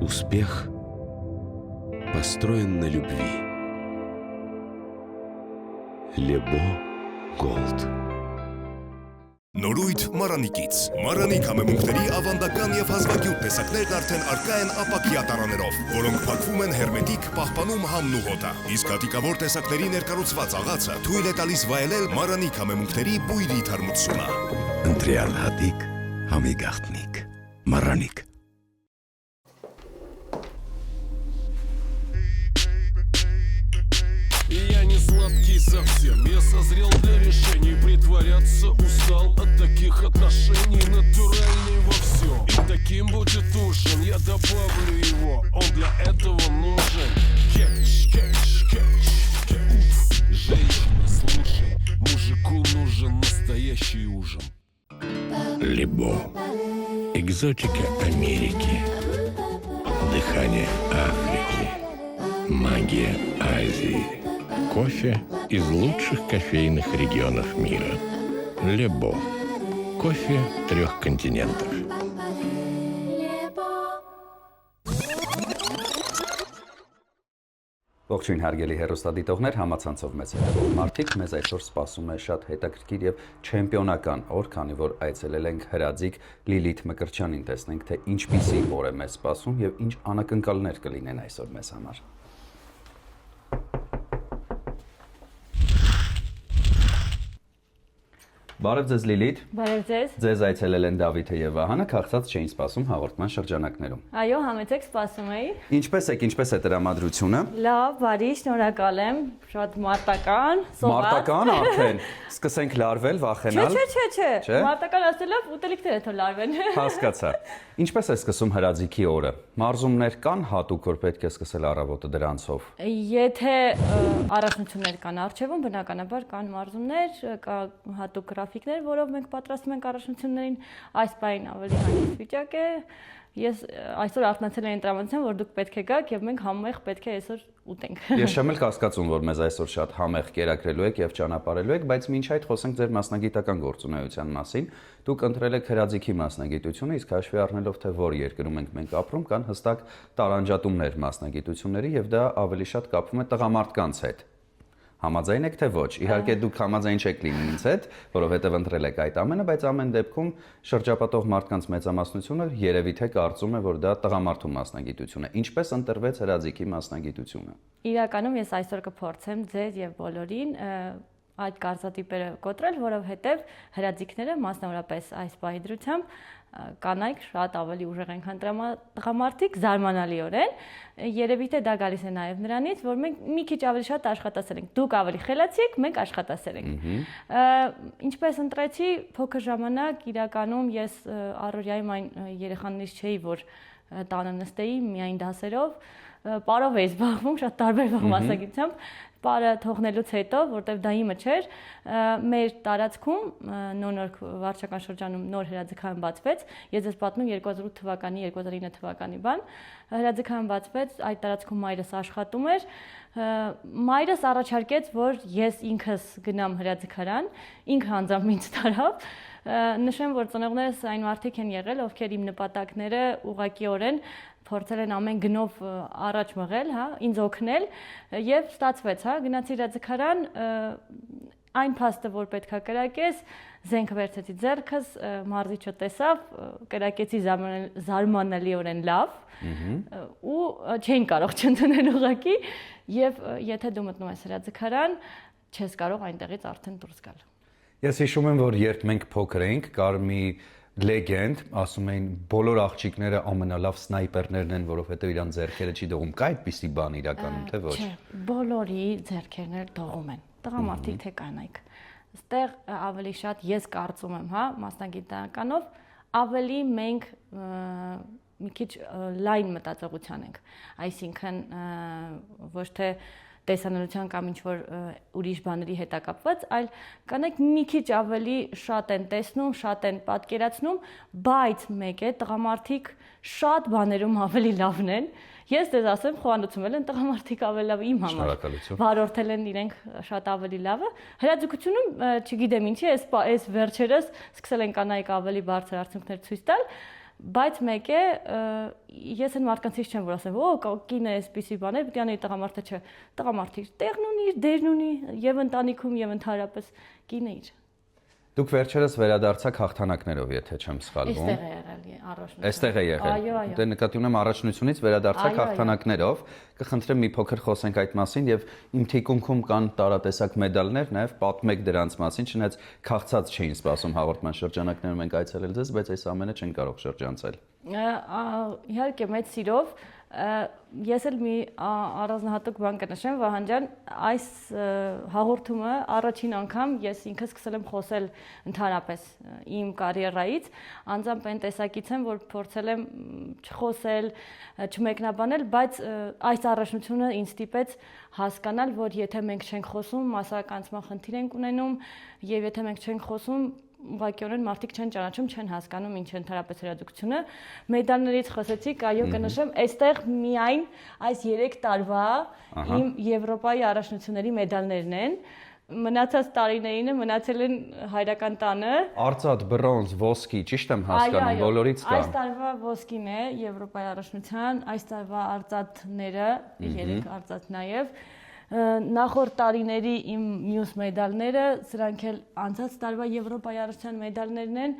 Успех построен на любви. Лебо Голд. Նորույթ Մարանիկից։ Մարանիկ համեմունքների ավանդական եւ հազվագյուտ տեսակներն արդեն առկա են ապակյա տարաներով, որոնք փակվում են հերմետիկ, պահպանում համն ու հոտը։ Իսկ հատիկավոր տեսակների ներկառուցված աղացը թույլ է տալիս վայելել Մարանիկ համեմունքների բույրի թարմությունը։ Ընտրյալ հատիկ, համի գաղտնիք։ Մարանիկ։ Я не сладкий совсем, я созрел для решений. Притворяться устал от таких отношений. Натуральный во всем, и таким будет ужин. Я добавлю его, он для этого нужен. Кетч, кетч, кетч, кетч. Женщина, слушай, мужику нужен настоящий ужин. Лебо. Экзотика Америки. Дыхание Африки. Магия Азии. Кофе из лучших кофейных регионов мира. Лебо. Кофе 3 континентов. Ողջույն հարգելի հեռուստադիտողներ, համացանցով մեծ հետևող մարդիկ, մեզ այսօր սպասում է շատ հետաքրքիր եւ չեմպիոնական օր, քանի որ այցելել ենք հրաձիկ Լիլիթ Մկրտչյանին, տեսնենք թե ինչպիսի օր է մեզ սպասում եւ ինչ անակնկալներ կլինեն այսօր մեզ համար։ Բարև ձեզ Լիլիթ։ Բարև ձեզ։ Ձեզ այցելել են Դավիթը եւ Վահանը, քաղցած չէին սպասում հաղորդման շրջանակներում։ Այո, համեցեք, սպասում էի։ Ինչպես է տրամադրությունը։ Լավ, բարի, շնորհակալ եմ։ Շատ մարտական, սոված։ Մարտական արդեն։ Սկսենք լարվել, վախենալ։ Չէ։ Մարտական ասելով ուտելիքները թող լարվեն։ Հասկացա։ Ինչպես է սկսում հրաձիքի օրը։ Մարզումներ կան հատուկ, որ պետք է սկսել առավոտը դրանցով։ Եթե առաջնություններ կան արժևում, բնականաբար կան մարզումներ, կա հատուկ գրաֆիկներ, որով մենք պատրաստում ենք առաջնություններին, այս բային ավելի հանգիստ վիճակ է։ Ես այսօր արթնացել եմ տրամադրության, որ դուք պետք է գաք եւ մենք համեղ պետք է այսօր ուտենք։ Ես չեմ էլ կասկածում, որ մեզ այսօր շատ համեղ կերակրելու եք եւ ճանապարհելու եք, բայց մինչ այդ խոսենք ձեր մասնագիտական գործունեության մասին։ Դուք ընտրել եք հրաձիքի մասնագիտությունը, իսկ հաշվի առնելով թե որ երկրում ենք մենք ապրում, կան հստակ տարանջատումներ մասնագիտությունների եւ դա ավելի շատ կապվում է տղամարդկանց հետ։ Համաձայն եք թե ոչ։ Իհարկե դուք համաձայն չեք լինի ինձ հետ, որովհետև ընտրել եք այդ ամենը, բայց ամեն դեպքում շրջապատող մարդկանց մեծամասնությունը երևի թե կարծում է, որ դա տղամարդու մասնագիտություն է։ Ինչպես ընտրվեց հրաձիքի մասնագիտությունը։ Իրականում ես այսօր կփորձեմ ձեզ եւ բոլորին այդ կարծատիպերը կոտրել, որովհետև հրաձիքները մասնավորապես այս պահի դրությամբ կանայք շատ ավելի ուժեղ են, քան տղամարդիկ, զարմանալիորեն։ Երևի թե դա գալիս է նաև նրանից, որ մենք մի քիչ ավելի շատ աշխատասեր ենք։ Դուք ավելի խելացի եք, մենք աշխատասեր ենք։ Ինչպես ընտրեցի, փոքր ժամանակ իրականում ես առօրյայում այն երեխաներից չէի, որ տանը նստեի միայն դասերով, պարով էի զբաղվում, շատ տարբեր մասնագիտությամբ, պարը թողնելուց հետո, որտեվ դա իմը չէր, մեր տարածքում նոր վարչական շրջանում նոր հրաձգահան բացվեց, ես ձեզ պատմում 2008 թվականի, 2009 թվականի բան, հրաձգահան բացվեց, այդ տարածքում մայրս աշխատում էր, մայրս առաջարկեց, որ ես ինքս գնամ հրաձգարան, ինքը անձամբ ինձ տարավ, նշեմ, որ ծնողներս այն մարդիկ են եղել, ովքեր իմ նպատակները ուղղակիորեն փորձել են ամեն գնով առաջ մղել, հա, ինձ օգնել եւ ստացվեց, հա, գնացի հրաձգարան, այն փաստը, որ պետքա կրակես, զենքը վերցեցի ձեռքս, մարզիչը տեսավ, կրակեցի զարմանալիորեն լավ ու չէին կարող չընդունել ուղղակի եւ եթե դու մտնում ես հրաձգարան, չես կարող այնտեղից արդեն դուրս գալ։ Ես հիշում եմ, որ երբ մենք փոքր էինք, կար մի լեգենդ, ասում էին բոլոր աղջիկները ամենալավ սնայպերներն են, որովհետև իրանց ձեռքերը չի դողում։ Կա այդպիսի բան իրականում, թե ոչ։ Չէ, բոլորի ձեռքերն էլ դողում են։ Տղամարդիկ թե կանայք։ Այստեղ ավելի շատ ես կարծում եմ, հա, մասնագիտականով ավելի մենք մի քիչ լայն մտածողության ենք։ Այսինքն ոչ թե տեսանելիության կամ ինչ-որ ուրիշ բաների հետ կապված, այլ կանայք մի քիչ ավելի շատ են տեսնում, շատ են պատկերացնում, բայց մեկ է տղամարդիկ շատ բաներում ավելի լավն են։ Ես դες ասեմ, խոհանոցում են տղամարդիկ ավելի լավ իմ համար։ Շնորհակալություն։ Վարորդել են իրենք շատ ավելի լավը։ Հրաձգությունում չգիտեմ ինչի, այս վերջերս սկսել են կանայք ավելի բարձր արդյունքներ ցույց տալ, բայց մեկ է ես այն մարդկանցից չեմ, որ ասեմ, օ, կինը էսպիսի բաներ, պետք է անի տղամարդը չէ։ Տղամարդը տեղն ունի, դերն ունի եւ ընտանիքում եւ ընդհանրապես կինը իր։ Դուք վերջերս վերադարձաք հաղթանակներով, եթե չեմ սխալվում։ Այստեղ է եղել առաջնություն։ Այստեղ է եղել։ Այո։ Դե նկատի ունեմ առաջնությունից վերադարձաք հաղթանակներով։ Կխնդրեմ մի փոքր խոսենք այդ մասին եւ իմ թիկունքում կան տարատեսակ մեդալներ, նաեւ պատմեք դրանց մասին, չնայած քաղցած չէին սպասում հաղորդման շրջանակներում ենք այցելել ձեզ, բայց այս ամենը չեն կարող շրջանցել։ Իհարկե մեծ սիրով ես էլ մի առանձնահատուկ բան կնշեմ, Վահան ջան, այս հաղորդումը առաջին անգամ ես ինքս սկսել եմ խոսել ընդհանրապես իմ կարիերայից, անձամբ այն տեսակից եմ, որ փորձել եմ չխոսել, չմեկնաբանել, բայց այս առաջնությունը ինձ ստիպեց հասկանալ, որ եթե մենք չենք խոսում, մասսայականացման խնդիր ենք ունենում, եւ եթե մենք չենք խոսում, ուղղակիորեն մարդիկ չեն ճանաչում, չեն հասկանում ինչ է ընդհանրապես հրաձգությունը։ Մեդալներից խոսեցիք, այո, կնշեմ, այստեղ միայն այս 3 տարվա իմ Եվրոպայի առաջնությունների մեդալներն են։ Մնացած տարիներինը մնացել են հայրական տանը։ Արծաթ, բրոնզ, ոսկի, ճիշտ եմ հասկանում, բոլորից կա։ Այս տարվա ոսկին է Եվրոպայի առաջնության, այս տարվա արծաթները, 3 արծաթ նաև։ Նախորդ տարիների իմ մյուս մեդալները, սրանք էլ անցած տարվա Եվրոպայի առաջնության մեդալներն են։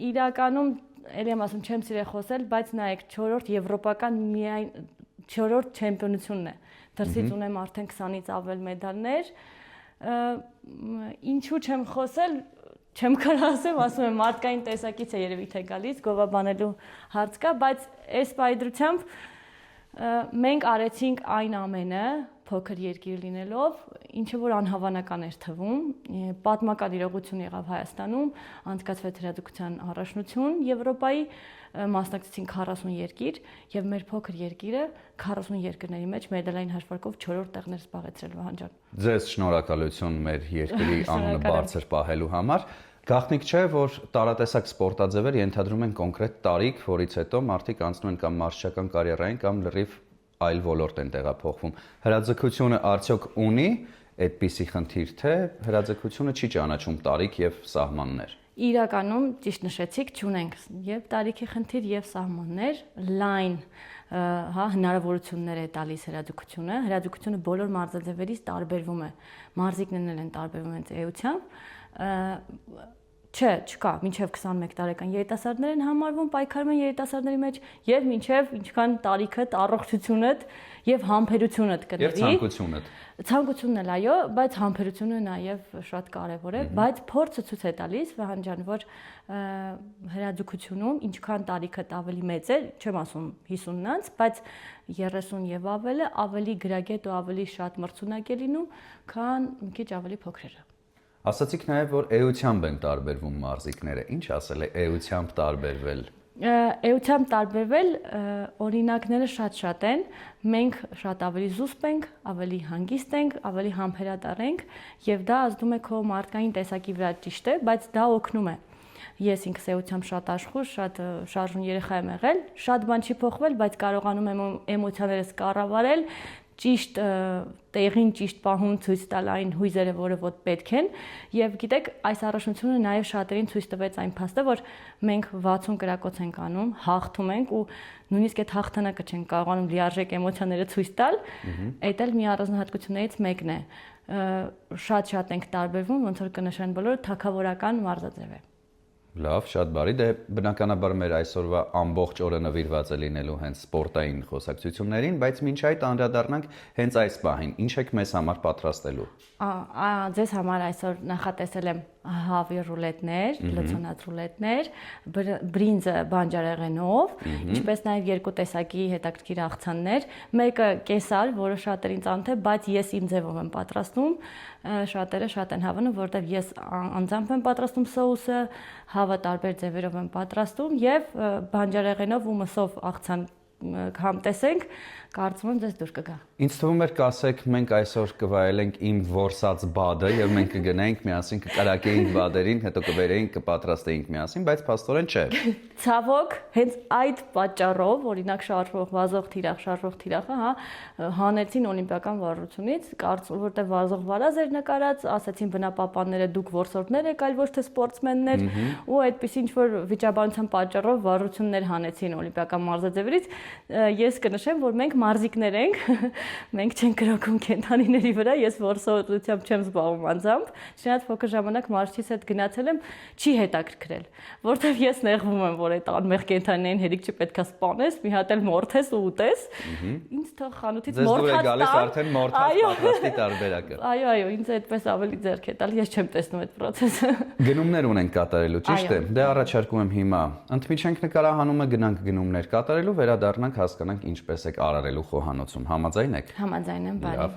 Իրականում, ելի եմ ասում, չեմ սիրել խոսել, բայց նայեք, 4-րդ եվրոպական միայն 4-րդ չեմպիոնությունն է։ Դրսից ունեմ արդեն 20-ից ավել մեդալներ։ Ինչու չեմ խոսել, չեմ կարող ասում եմ մարդկային տեսակից է երևի թե գալիս, գովաբանելու հարց կա, բայց այս պայդրությամբ մենք արեցինք այն ամենը, փոքր երկիր լինելով, ինչը որ անհավանական էր թվում, պատմական իրողություն եղավ Հայաստանում, անցկացվեց հրաձգության առաջնություն Եվրոպայի, մասնակցեցին 40 երկիր եւ մեր փոքր երկիրը 40 երկրների մեջ մեդալային հաշվարկով 4-րդ տեղներ զբաղեցրել Վահան ջան։ Ձեզ շնորհակալություն մեր երկրի անունը բարձր պահելու համար։ Գաղտնիք չէ, որ տարատեսակ սպորտաձևեր ենթադրում են կոնկրետ տարիք, որից հետո մարդիկ անցնում են կամ մարզչական կարիերային կամ լրիվ այլ ոլորտ են տեղափոխվում։ Հրաձգությունը արդյոք ունի այդպիսի խնդիր, թե հրաձգությունը չի ճանաչում տարիք եւ սահմաններ։ Իրականում ճիշտ նշեցիք, չունենք եւ տարիքի խնդիր եւ սահմաններ, լայն հնարավորություններ է տալիս հրաձգությունը։ Հրաձգությունը բոլոր մարզաձևերից տարբերվում է։ Մարզիկներն են տարբերվում են էությամբ։ Չկա, մինչև 21 տարեկան երիտասարդներ են համարվում, պայքարում են երիտասարդների մեջ եւ մինչև ինչքան տարիքդ, առողջությունդ եւ համբերությունդ կների։ Եվ ցանկությունդ։ Ցանկությունն էլ այո, բայց համբերությունը նաեւ շատ կարեւոր է, բայց փորձը ցույց է տալիս, Վահան ջան, որ հրաձգությունում ինչքան տարիքդ ավելի մեծ է, չեմ ասում 50-նանց, բայց 30 եւ ավելի գրագետ ու ավելի շատ մրցունակ է լինում, քան մի քիչ ավելի փոքրերը։ Ասացիք նաև, որ էությամբ են տարբերվում մարզիկները։ Ինչ ասել է էությամբ տարբերվել։ Էությամբ տարբերվել օրինակները շատ են։ Մենք շատ ավելի զուսպ ենք, ավելի հանգիստ ենք, ավելի համբերատար ենք եւ դա ազդում է քո մարդկային տեսակի վրա, ճիշտ է, բայց դա օգնում է։ Ես ինքս էությամբ շատ աշխուժ, շատ շարժուն երեխա եմ եղել, շատ բան չի փոխվել, բայց կարողանում եմ էմոցիաներս կառավարել, ճիշտ տեղին ճիշտ պահում ցույց տալ այն հույզերը, որը ոտ պետք են, եւ գիտեք, այս առաջնությունը նաեւ շատերին ցույց տվեց այն փաստը, որ մենք 60 կրակոց ենք անում, հաղթում ենք ու նույնիսկ այդ հաղթանակը չենք կարողանում լիարժեք էմոցիաները ցույց տալ, այդ էլ մի առանձնահատկություններից մեկն է։ Շատ ենք տարբերվում, ոնց որ կնշեն բոլորը, թագավորական մարզաձև է։ Լավ, շատ բարի, դե բնականաբար մեր այսօրվա ամբողջ օրը նվիրված է լինելու հենց սպորտային խոսակցություններին, բայց մինչ այդ անդրադառնանք հենց այս պահին, ինչ եք մեզ համար պատրաստելու։ Ձեզ համար այսօր նախատեսել եմ հավի ռուլետներ, լցոնած ռուլետներ, բրինձը բանջարեղենով, ինչպես նաև 2 տեսակի հետաքրքիր աղցաններ, մեկը կեսալ, որը շատերին ծանոթ է, բայց ես իմ ձևով եմ պատրաստում, շատերը շատ են հավանում, որովհետև ես անձամբ եմ պատրաստում սոուսը, հավը տարբեր ձևերով եմ պատրաստում եւ բանջարեղենով ու մսով աղցան համտեսենք, կարծում եմ ձեզ դուր կգա։ Ինձ թվում էր կասեք մենք այսօր կվայելենք իմ որսած բադը եւ մենք կգնայինք միասին կկարակեինք բադերին, հետո կբերեինք, կպատրաստեինք միասին, բայց փաստորեն չէ։ Ցավոք, հենց այդ պատճառով, օրինակ շարժվող վազող թիրախը, հա, հանեցին օլիմպիական վարժությունից, որտեղ վազող վարազ էր նկարած, ասացին բնապահպանները դուք որսորդներ եք, այլ ոչ թե սպորտսմեններ, ու այդպես ինչ որ վիճաբանության պատճառով վարժություններ հանեցին օլիմպիական մարզաձևերից։ Ես կնշեմ, որ մենք մարզիկներ ենք, մենք չենք կրակում կենդանիների վրա, ես որսորդությամբ չեմ զբաղվում անձամբ, չնայած փոքր ժամանակ մարզչիս հետ գնացել եմ, չի հետաքրքրել, որտեվ ես նեղվում եմ, որ այդ անմեղ կենդանիներին հերիք չպետք է սպանես, մի հատ էլ մորթես ու ուտես։ Ինձ թող խանութից մորթած տան։ Ձեզ դուր է գալիս արդեն մորթած պատրաստի տարբերակը։ Այո, ինձ այդպես ավելի ձեռք է տալ, ես չեմ տեսնում այդ process-ը։ Գնումներ ունենք կատարելու, ճիշտ է։ Դե առաջարկում եմ հիմա ընդմիջենք նկարահանումը գնանք գնումներ կատարելու, վերադառնանք հասկանանք ինչպես եք արարելու խոհանոցում։ Համաձայն եք։ Համաձայն եմ, բարի։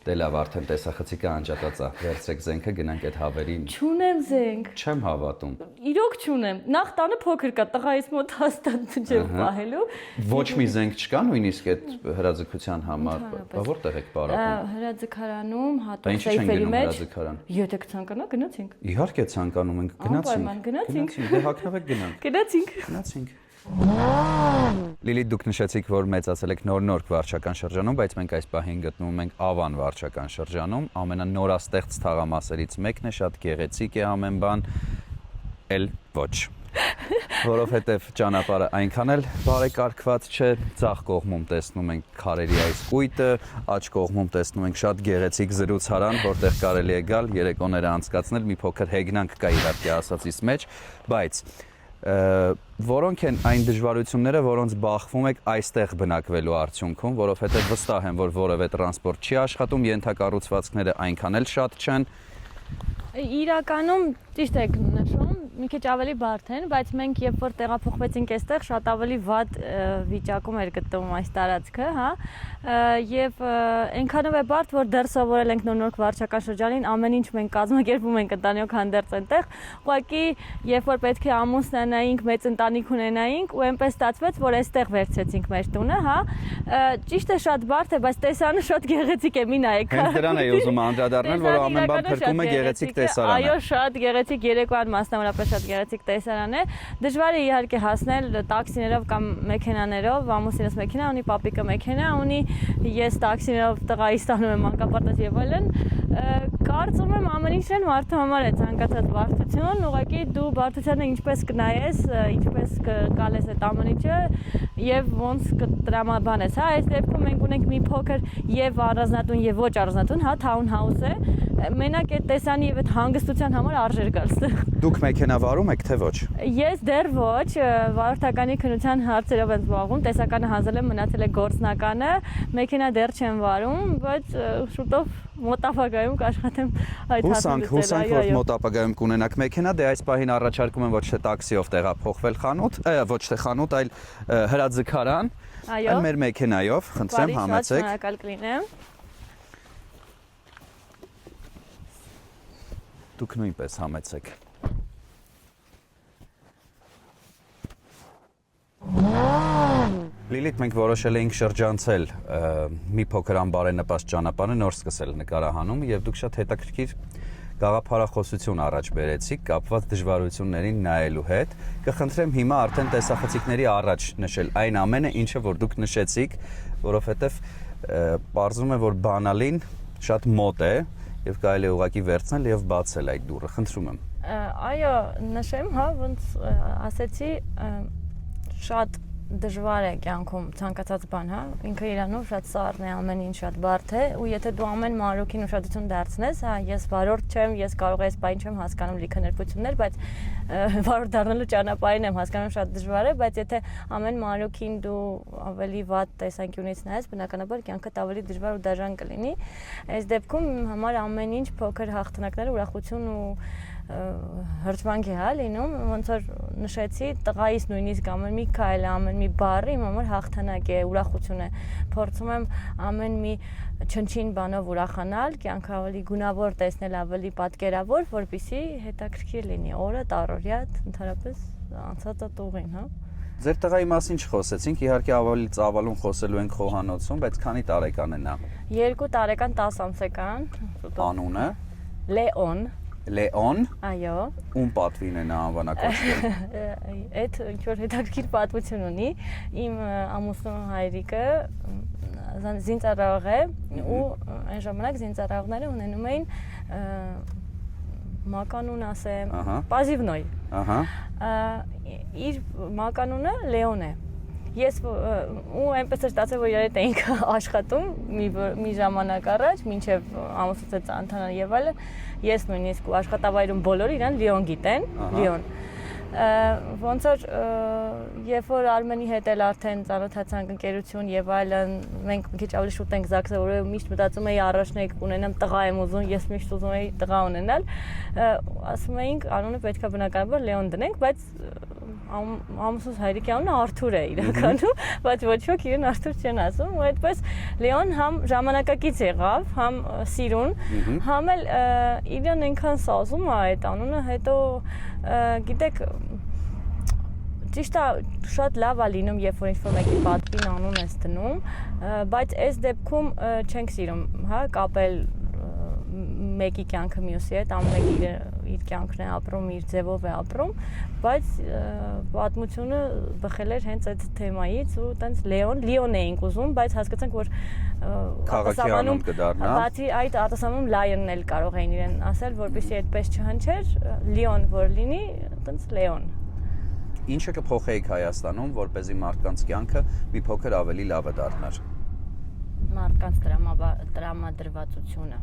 Դե լավ, արդեն տեսախցիկը անջատած է։ Վերցրեք զենքը, գնանք այդ հավերին։ Չունեմ զենք։ Չեմ հավատում։ Իրոք չունեմ։ Նախ տանը փոքր կա, տղայիս մոտ հաստատ չեմ պահելու։ Ոչ մի զենք չկա նույնիսկ այդ հրաձգության համար։ Բա որտեղ եք պարապում։ Հրաձգարանում հատուկ սեյֆերի մեջ։ Եթե կցանկանա, գնացինք։ Իհարկե ցանկանում ենք, գնացինք։ Դե հագնվեք գնանք։ Գնացինք։ Լիլիթ, դուք նշեցիք, որ մեծացել եք նոր վարչական շրջանում, բայց մենք այս պահին գտնվում ենք Ավան վարչական շրջանում, ամենանորաստեղծ թաղամասերից մեկն է, շատ գեղեցիկ է ամեն բան, էլ ոչ։ Որովհետև ճանապարհը այնքան էլ բարեկարգված չէ, ցախ կողմում տեսնում ենք քարերի այս կույտը, աջ կողմում տեսնում ենք շատ գեղեցիկ զրուցարան, որտեղ կարելի է գալ, երեկոները անցկացնել, մի փոքր հեգնանք կա իհարկե ասածից մեջ, բայց որոնք են այն դժվարությունները, որոնց բախվում եք այստեղ բնակվելու արդյունքում, որովհետև վստահ եմ, որ որևէ տրանսպորտ չի աշխատում, ենթակառուցվածքները այնքան էլ շատ չեն։ Իրականում ճիշտ եք նշում, մի քիչ ավելի բարդ են, բայց մենք երբ որ տեղափոխվեցինք այստեղ, շատ ավելի վատ վիճակում էր գտնվում այս տարածքը, հա, եւ այնքանով է բարդ, որ դեռ սովորել ենք նոր վարչական շրջանին, ամեն ինչ մենք կազմակերպում ենք ընտանիք հանդերձ այնտեղ, ուղղակի երբ որ պետք է ամուսնանայինք, մեծ ընտանիք ունենայինք, ու այնպես ստացվեց, որ այստեղ վերցրեցինք մեր տունը, հա, ճիշտ է շատ բարդ է, բայց տեսարանը շատ գեղեցիկ է, մի նայեք։ Հենց դրան էի ուզում անդրադառնել, որ ամեն բան փրկում է գեղեցիկ տեսարանը։ Այո, շատ գեղեցիկ երեկոյան մասնավորապես շատ գեղեցիկ տեսարան է։ Դժվար է իհարկե հասնել տաքսիներով կամ մեքենաներով, ամուսինս մեքենա ունի, պապիկը մեքենա ունի, ես տաքսիներով տղայիս տանում եմ մանկապարտեզ եւ այլն։ Կարծում եմ ամեն ինչն էլ մարդու համար է ցանկացած բարդություն, ուղղակի դու բարդությանը ինչպես կնայես, ինչպես կկալես այդ ամեն ինչը եւ ոնց կտրամաբանես, հա, այս դեպքում մենք ունենք մի փոքր եւ առանձնատուն եւ ոչ առանձնատուն, հա, town house է։ Մենակ այդ տեսանի եւ այդ հանգստության համար արժեր գալ ստեղ։ Դուք մեքենա վարում եք թե ոչ։ Ես դեռ ոչ, վարորդականի քննության հարցերով եմ զբաղվում, տեսականը հանձնել եմ, մնացել է գործնականը, մեքենա դեռ չեմ վարում, բայց շուտով մոտ ապագայում կաշխատեմ այդ հարցը։ Հուսանք, որ մոտ ապագայում կունենաք մեքենա, դե այս պահին առաջարկում եմ ոչ թե տաքսիով տեղափոխվել խանութ, ոչ թե խանութ, այլ հրաձգարան, այլ մեր մեքենայով, խնդրեմ համեցեք։ Շնորհակալ կլինեմ։ Դուք նույնպես համեցեք։ Լիլիթ, մենք որոշել էինք շրջանցել մի փոքր անբարենպաստ ճանապարհը, նոր սկսել նկարահանումը եւ դուք շատ հետաքրքիր գաղափարախոսություն առաջ բերեցիք կապված դժվարություններին նայելու հետ։ Կխնդրեմ հիմա արդեն տեսախցիկների առաջ նշել այն ամենը, ինչը որ դուք նշեցիք, որովհետեւ պարզվում է, որ բանալին շատ մոտ է եւ կարելի է ուղղակի վերցնել եւ բացել այդ դուռը։ Խնդրում եմ։ Այո, նշեմ, հա, ոնց ասեցի, շատ դժվար է կյանքում ցանկացած բան, հա, ինքը իրանով շատ սառն է, ամեն ինչ շատ բարդ է, ու եթե դու ամեն մանրուքին ուշադրություն դարձնես, հա, ես վարորդ չեմ, ես կարող եմ այս չեմ հասկանում լիքը ներբություններ, բայց վարորդ դառնալու ճանապարհին եմ հասկանում շատ դժվար է, բայց եթե ամեն մանրուքին դու ավելի վատ տեսանկյունից նայես, բնականաբար կյանքդ ավելի դժվար ու դաժան կլինի։ Այս դեպքում համար ամեն ինչ փոքր հաղթանակներ, ուրախություն ու հրճվանք է, հա, լինում, ոնց որ նշեցի, տղայիս նույնիսկ ամեն մի քայլը, ամեն մի բառը իմ համար հաղթանակ է, ուրախություն է։ Փորձում եմ ամեն մի չնչին բանով ուրախանալ, կյանքը ավելի գունավոր տեսնել, ավելի պատկերավոր, որպեսզի հետաքրքիր լինի օրը, տարօրյա, ընդհանրապես անցածը ուղին, հա։ Ձեր տղայի մասին չխոսեցինք, իհարկե ավելի ծավալուն խոսելու ենք խոհանոցում, բայց քանի տարեկան է նա։ 2 տարեկան 10 ամսեկան։ Անունը Լեոն։ Լեոն։ Այո։ Ում պատվին է նա անվանակոչվել։ Այդ ինչ որ հետաքրքիր պատմություն ունի։ Իմ ամուսնու հայրիկը զինծառայող է ու այն ժամանակ զինծառայողները ունենում էին մականուն ասեմ, պազիվնոյ։ Ահա։ Իր մականունը Լեոն է։ Ես ու այնպես էր ստացել, որ իրար հետ էինք աշխատում մի ժամանակ առաջ, մինչև ամուսնուց հետ ծանոթանալ եւ այլն, ես նույնիսկ ու աշխատավայրում բոլորը իրան Լեոն գիտեն, Լեոն։ Ոնց որ երբ որ Արմենի հետ էլ արդեն ծանոթացանք ընկերություն եւ այլն, մենք մի քիչ ավելի շուտ ենք զաքսել, որ միշտ մտածում էի առաջնեկ ունենամ տղա եմ ուզում, ես միշտ ուզում էի տղա ունենալ, ասում էինք անունը պետքա բնականաբար Լեոն դնենք, բայց ամուսնուս հայրիկի անունը Արթուր է իրականում, բայց ոչ ոք իրեն Արթուր չեն ասում, ու այդպես Լեոն համ ժամանակակից եղավ, համ սիրուն, համ էլ իրեն այնքան սազում է այդ անունը, հետո գիտեք ճիշտ է շատ լավ է լինում, երբ որ ինչ-որ մեկի պատվին անուն ես դնում, բայց այս դեպքում չենք սիրում, հա, կապել մեկի կյանքը մյուսի հետ, ամենը իր կյանքն է ապրում, իր ձևով է ապրում, բայց պատմությունը բխել էր հենց այդ թեմայից ու տենց Լեոն էինք ուզում, բայց հասկացանք, որ քաղաքի անուն կդառնա։ Բացի այդ արտասանում Լայոնն էլ կարող էին իրեն ասել, որպեսզի այդպես չհնչեր, Լեոն որ լինի, տենց Լեոն։ Ինչը կփոխեիք Հայաստանում, որպեսզի մարդկանց կյանքը մի փոքր ավելի լավը դառնար։ Մարդկանց տրամադրվածությունը։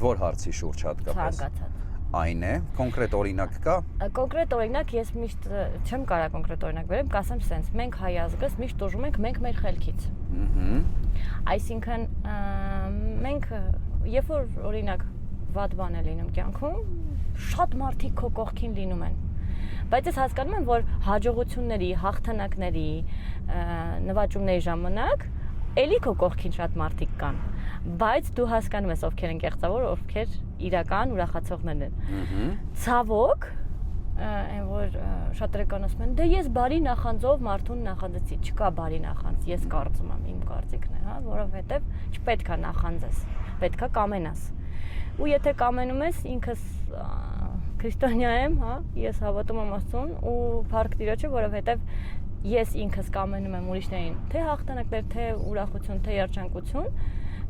Որ հարցի շուրջ հատկապես։ Ցանկացած։ Այն է, կոնկրետ օրինակ կա։ Կոնկրետ օրինակ ես միշտ չեմ կարող կոնկրետ օրինակ բերեմ, կասեմ սենց, մենք հայ ազգս միշտ ուժում ենք մենք մեր խելքից։ Այսինքն մենք երբ որ օրինակ վատ բան է լինում կյանքում, շատ մարդիկ քո կողքին լինում են։ Բայց ես հասկանում եմ, որ հաջողությունների, հաղթանակների, նվաճումների ժամանակ էլի քո կողքին շատ մարդիկ կան, բայց դու հասկանում ես ովքեր են կեղծավոր, ովքեր իրական ուրախացողներն են։ Ցավոք, այն որ շատերը կանասում են, դե ես բարի նախանձով մարդուն նախանձեցի, չկա բարի նախանձ, ես կարծում եմ, իմ կարծիքն է, հա, որովհետև չպետք է նախանձես, պետք է կամենաս։ Ու եթե կամենում ես, ինքս քրիստոնյա եմ, հա, ես հավատում եմ Աստծուն ու փառք Տիրոջը, որովհետև ես ինքս կամենում եմ ուրիշներին, թե հաղթանակներ, թե ուրախություն, թե երջանկություն,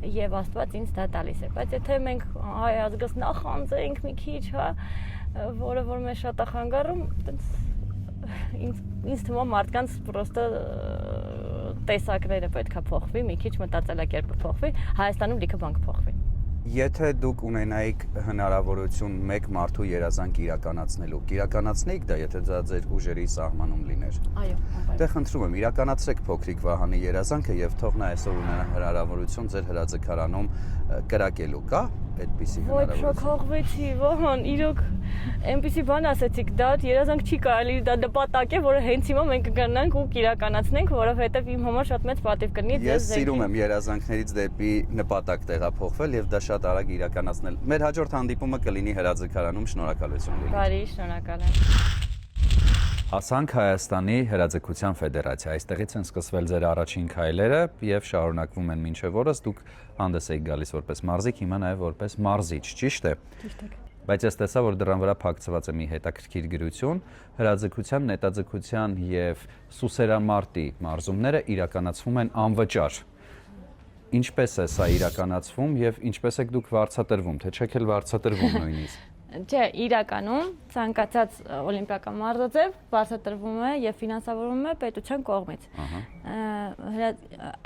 եւ Աստված ինձ դա տալիս է։ Բայց եթե մենք հայ ազգս նախանձենք մի քիչ, հա, որը որ մեզ շատ է խանգարում, ինձ թվում է մարդկանց պրոստը տեսակները պետքա փոխվի, մի քիչ մտածելակերպը փոխվի, Հայաստանում լիքը բան կփոխվի։ Եթե դուք ունենայիք հնարավորություն մեկ մարդու երազանք իրականացնեիք դա, եթե դա ձեր ուժերի սահմանում լիներ։ Այո, Դե խնդրում եմ, իրականացրեք փոքրիկ Վահանի երազանքը եւ թող նա այսօր ունենա հնարավորություն ձեր հրաձգարանում կրակելու, կա այդպիսի հնարավորություն։ Ոչ, շոկողվեցի, Վահան, իրոք այնպիսի բան ասեցիք, դա երազանք չի կարելի, դա նպատակ է, որը հենց հիմա մենք կգնանք ու կիրականացնենք, որովհետեւ իմ համար շատ մեծ պատիվ կլինի ձեզ։ Ես սիրում եմ երազանքներից դեպի նպատակ տեղափոխվել եւ դա շատ արագ իրականացնել։ Մեր հաջորդ հանդիպումը կլինի հրաձգարանում, շնորհակալություն Լիլիթ։ Բարի, շնորհակալ եմ։ Հասանք Հայաստանի Հրաձգության Ֆեդերացիա։ Այստեղից են սկսվել ձեր առաջին քայլերը եւ շարունակվում են մինչեւ օրս։ Դուք հանդես եք գալիս որպես մարզիկ, հիմա նաեւ որպես մարզիչ, ճիշտ է։ Ճիշտ է։ Բայց ես տեսա, որ դրան վրա փակցված է մի հետաքրքիր գրություն, հրաձգության, նետաձգության եւ սուսերամարտի մարզումները իրականացվում են անվճար։ Ինչպես է սա իրականացվում եւ ինչպես եք դուք վարձատրվում, թե չեք էլ վարձատրվում նույնիսկ։ Չէ, իրականում ցանկացած օլիմպիական մարզաձև վարձատրվում է եւ ֆինանսավորվում է պետության կողմից։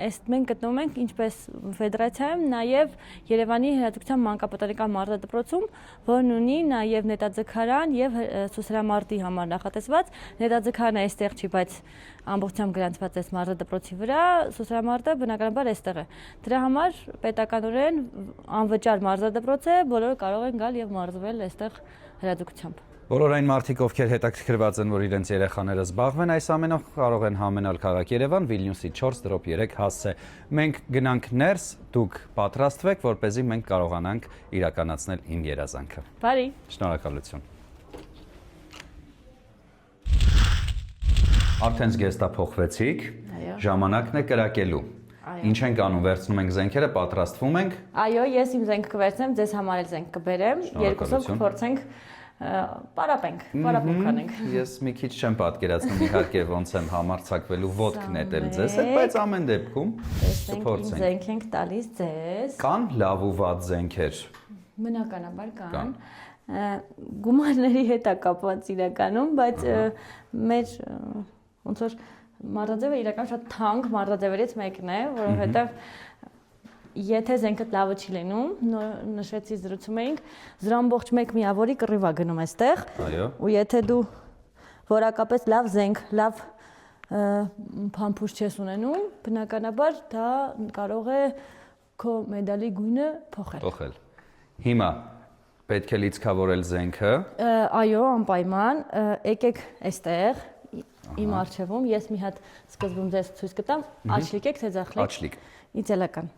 Այս մենք գտնվում ենք ինչպես ֆեդերացիայում, նաեւ Երևանի Հրաձգության մանկապետարական մարզադպրոցում, որն ունի նաեւ նետաձգարան եւ սուսերամարտի համար նախատեսված։ Նետաձգարանը այստեղ չի, բայց ամբողջությամբ գրանցված է մարզադպրոցի վրա, սուսերամարտը բնականաբար այստեղ է։ Դրա համար պետականորեն անվճար մարզադպրոց է, բոլորը կարող են գալ եւ մարզվել այստեղ հրաձգությամբ։ Բոլոր այն մարդիկ, ովքեր հետաքրքրված են, որ իրենց երեխաները զբաղվեն այս ամենով, կարող են համենալ քաղաք Երևան, Վիլնյուսի 4/3 հասցե։ Մենք գնանք ներս, դուք պատրաստվեք, որպեսզի մենք կարողանանք իրականացնել իմ երազանքը։ Բարի։ Շնորհակալություն։ Արդեն զգեստափոխվեցիք, Այո։ ժամանակն է կրակելու։ Ինչ ենք անում, վերցնում ենք զենքերը, պատրաստվում ենք։ Այո, ես իմ զենք կվերցնեմ, ձեզ համար էլ զենք կբերեմ, երկուսով կփորձենք պարապենք անենք։ Ես մի քիչ չեմ պատկերացնում իհարկե ոնց եմ համարձակվելու ոտք նետել ձեզ հետ, բայց ամեն դեպքում Տեսնենք, իմ կփորձենք։ զենք ենք տալիս ձեզ։ Կան լավ ու վատ զենքեր։ Բնականաբար կան։ Գումարների հետ է կապված իրականում, բայց մեր ոնց որ մարտաձևը իրական շատ թանկ մարտաձևերից մեկն է, որովհետև եթե զենքը լավը չի լինում, նշեցի զրուցում էինք, 0.1 միավորի կռիվ է գնում այստեղ։ Այո։ Ու եթե դու որակապես լավ զենք, լավ փամփուշտ չես ունենում, բնականաբար դա կարող է քո մեդալի գույնը փոխել։ Հիմա պետք է լիցքավորել զենքը։ Այո, անպայման, եկեք այստեղ իմ առջևում, ես մի հատ սկզբում ձեզ ցույց կտամ, աչլիկ եք թե ձախլիկ։ Աչլիկ։ Իդեալական։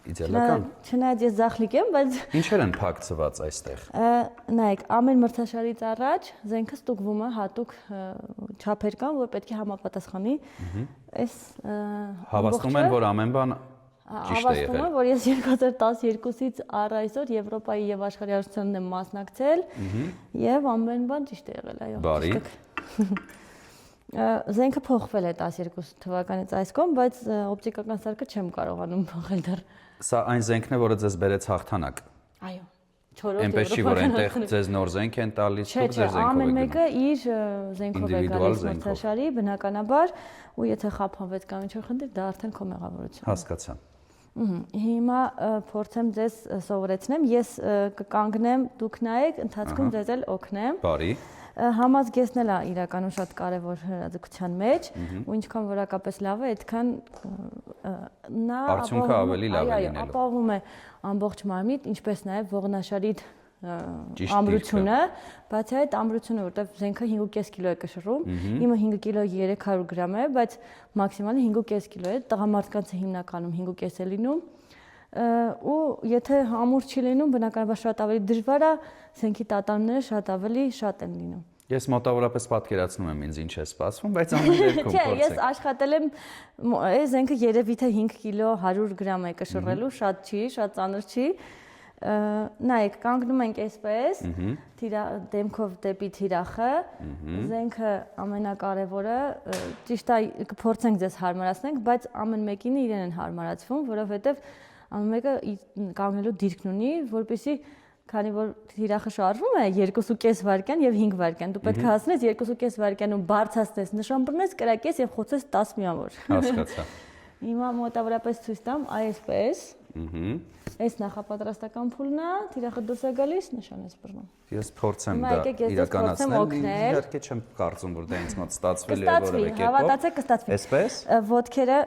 Իդեալական։ Չնայած ես ձախլիկ եմ, բայց Ինչեր են փակցված այստեղ։ նայեք, ամեն մրցաշարից առաջ զենքը ստուգվում է հատուկ չափեր կան, որ պետք է համապատասխանի։ Այս Հավաստում են, որ ամեն բան ճիշտ է Հավաստում եղել։ եմ, որ ես 2012-ից առ այսօր Եվրոպայի եւ աշխարհի հարցությունն եմ մասնակցել եւ ամեն բան ճիշտ է եղել, այո։ Բարի։ Զենքը փոխվել է 12 թվականից այս կողմ, բայց օպտիկական սարքը չեմ կարողանում փոխել դեռ։ Սա այն զենքն է, որը ձեզ բերեց հաղթանակ։ Այո։ 4-րդ Էնպես չի, որ այնտեղ ձեզ նոր զենք են տալիս, Չէ, դուք ձեր զենքով ամեն եք մեկը գնում։ իր զենքով է Ինդիվիդուալ գալիս զենքով։ մրցաշարի, բնականաբար, ու եթե խափանվեց կամ ինչ-որ խնդիր, դա արդեն քո մեղավորությունն է։ Հասկացա։ Հիմա փորձեմ ձեզ սովորեցնեմ, ես կկանգնեմ, դուք նայեք, ընթացքում ձեզ էլ օգնեմ։ Բարի։ Համազգեստն էլ է իրականում շատ կարևոր հրաձգության մեջ, ու ինչքան որակապես լավ է, այդքան նա Արդյունքը ավելի լավ է լինելու։ ապահովում է ամբողջ մարմնիդ, ինչպես նաև ողնաշարիդ Ճիշտ ամրությունը, բացի այդ ամրությունը, որտեղ զենքը 5.5 կիլո է կշռում, իմը 5 կիլո 300 գրամ է, բայց մաքսիմալը 5.5 կիլո է, տղամարդկանցը հիմնականում 5.5 է լինում, ու եթե ամուր չի լինում, բնականաբար շատ ավելի դժվար է, զենքի տատանումները շատ ավելի շատ են լինում։ Ես մոտավորապես պատկերացնում եմ ինձ ինչ է սպասվում, բայց ամեն դեպքում Չէ, ես փորձենք։ աշխատել եմ, այս զենքը երևի թե 5 կիլո 100 գրամ է կշռելու, շատ չի, շատ ծանր չի։ Նայեք, կանգնում ենք այսպես, դեմքով դեպի թիրախը, զենքը ամենակարևորը, ճիշտ է, կփորձենք ձեզ հարմարացնենք, բայց ամեն մեկին իրեն են հարմարացվում, որովհետև ամեն մեկը կանգնելու դիրքն ունի, որպեսզի քանի որ թիրախը շարժվում է 2.5 վայրկյան եւ 5 վայրկյան, դու պետք է հասնես 2.5 վայրկյանում բարձրացնես, նշան բռնես, կրակես եւ խոցես 10 միավոր։ Հասկացա։ Հիմա մոտավորապես ցույց տամ այսպես։ Այս նախապատրաստական փուլն է, թիրախը դուրս է գալիս, նշան ես բռնում։ Ես փորձեմ Հիմա դա եկեք ես ձեզ փորձեմ իրականացնել։ օգնել։ Իհարկե չեմ կարծում, որ դա ինձ մոտ ստացվելու է Կստացվի, որևէ կերպով։ հավատացեք, կստացվի։ Այսպես։ Ոտքերը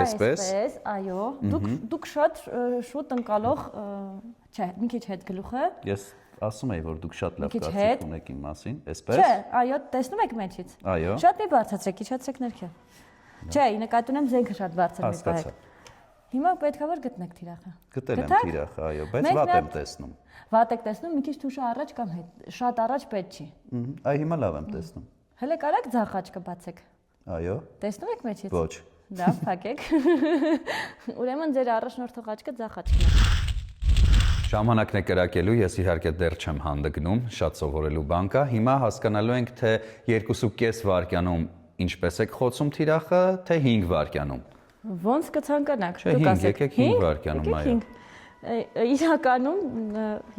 Այսպես։ այսպես, այո։ Դուք շատ շուտ ընկալող, չէ, մի քիչ հետ գլուխը։ Ես ասում եի, որ դուք շատ լավ Մի քիչ կարծիք հետ։ ունեք իմ մասին, Չէ, այսպես։ այո, տեսնում եք մեջից։ Այո։ Շատ մի բարձրացրեք, իջացրեք ներքև։ Չէ, նկատի ունեմ զենքը շատ բարձր մի պահեք։ Հասկացա։ Հիմա պետքա որ գտնեք թիրախը։ Գտել եմ Գտաք։ թիրախը, այո, բայց Մենք վատ մի եմ հատ- տեսնում։ Վատ եք տեսնում, մի քիչ թուշը առաջ կամ հետ։ Շատ առաջ պետք չի։ Այ հիմա լավ եմ տեսնում։ Հələ կարաք ձախ աչքը բացեք։ Այո։ Տեսնում եք մեջից։ Ոչ։ Դա փակեք։ Ուրեմն ձեր առաջնորդող աչքը ձախ աչքն է։ Ժամանակն է կրակելու, ես իհարկե դեռ չեմ հանդգնում, շատ սովորելու բան կա։ Հիմա հասկանալու ենք, թե 2.5 վայրկյանում ինչպես եք խոցում թիրախը, թե 5 վայրկյանում։ Ոնց կցանկանաք։ Չէ, 5, եկեք 5 վայրկյանում, այո։ Իրականում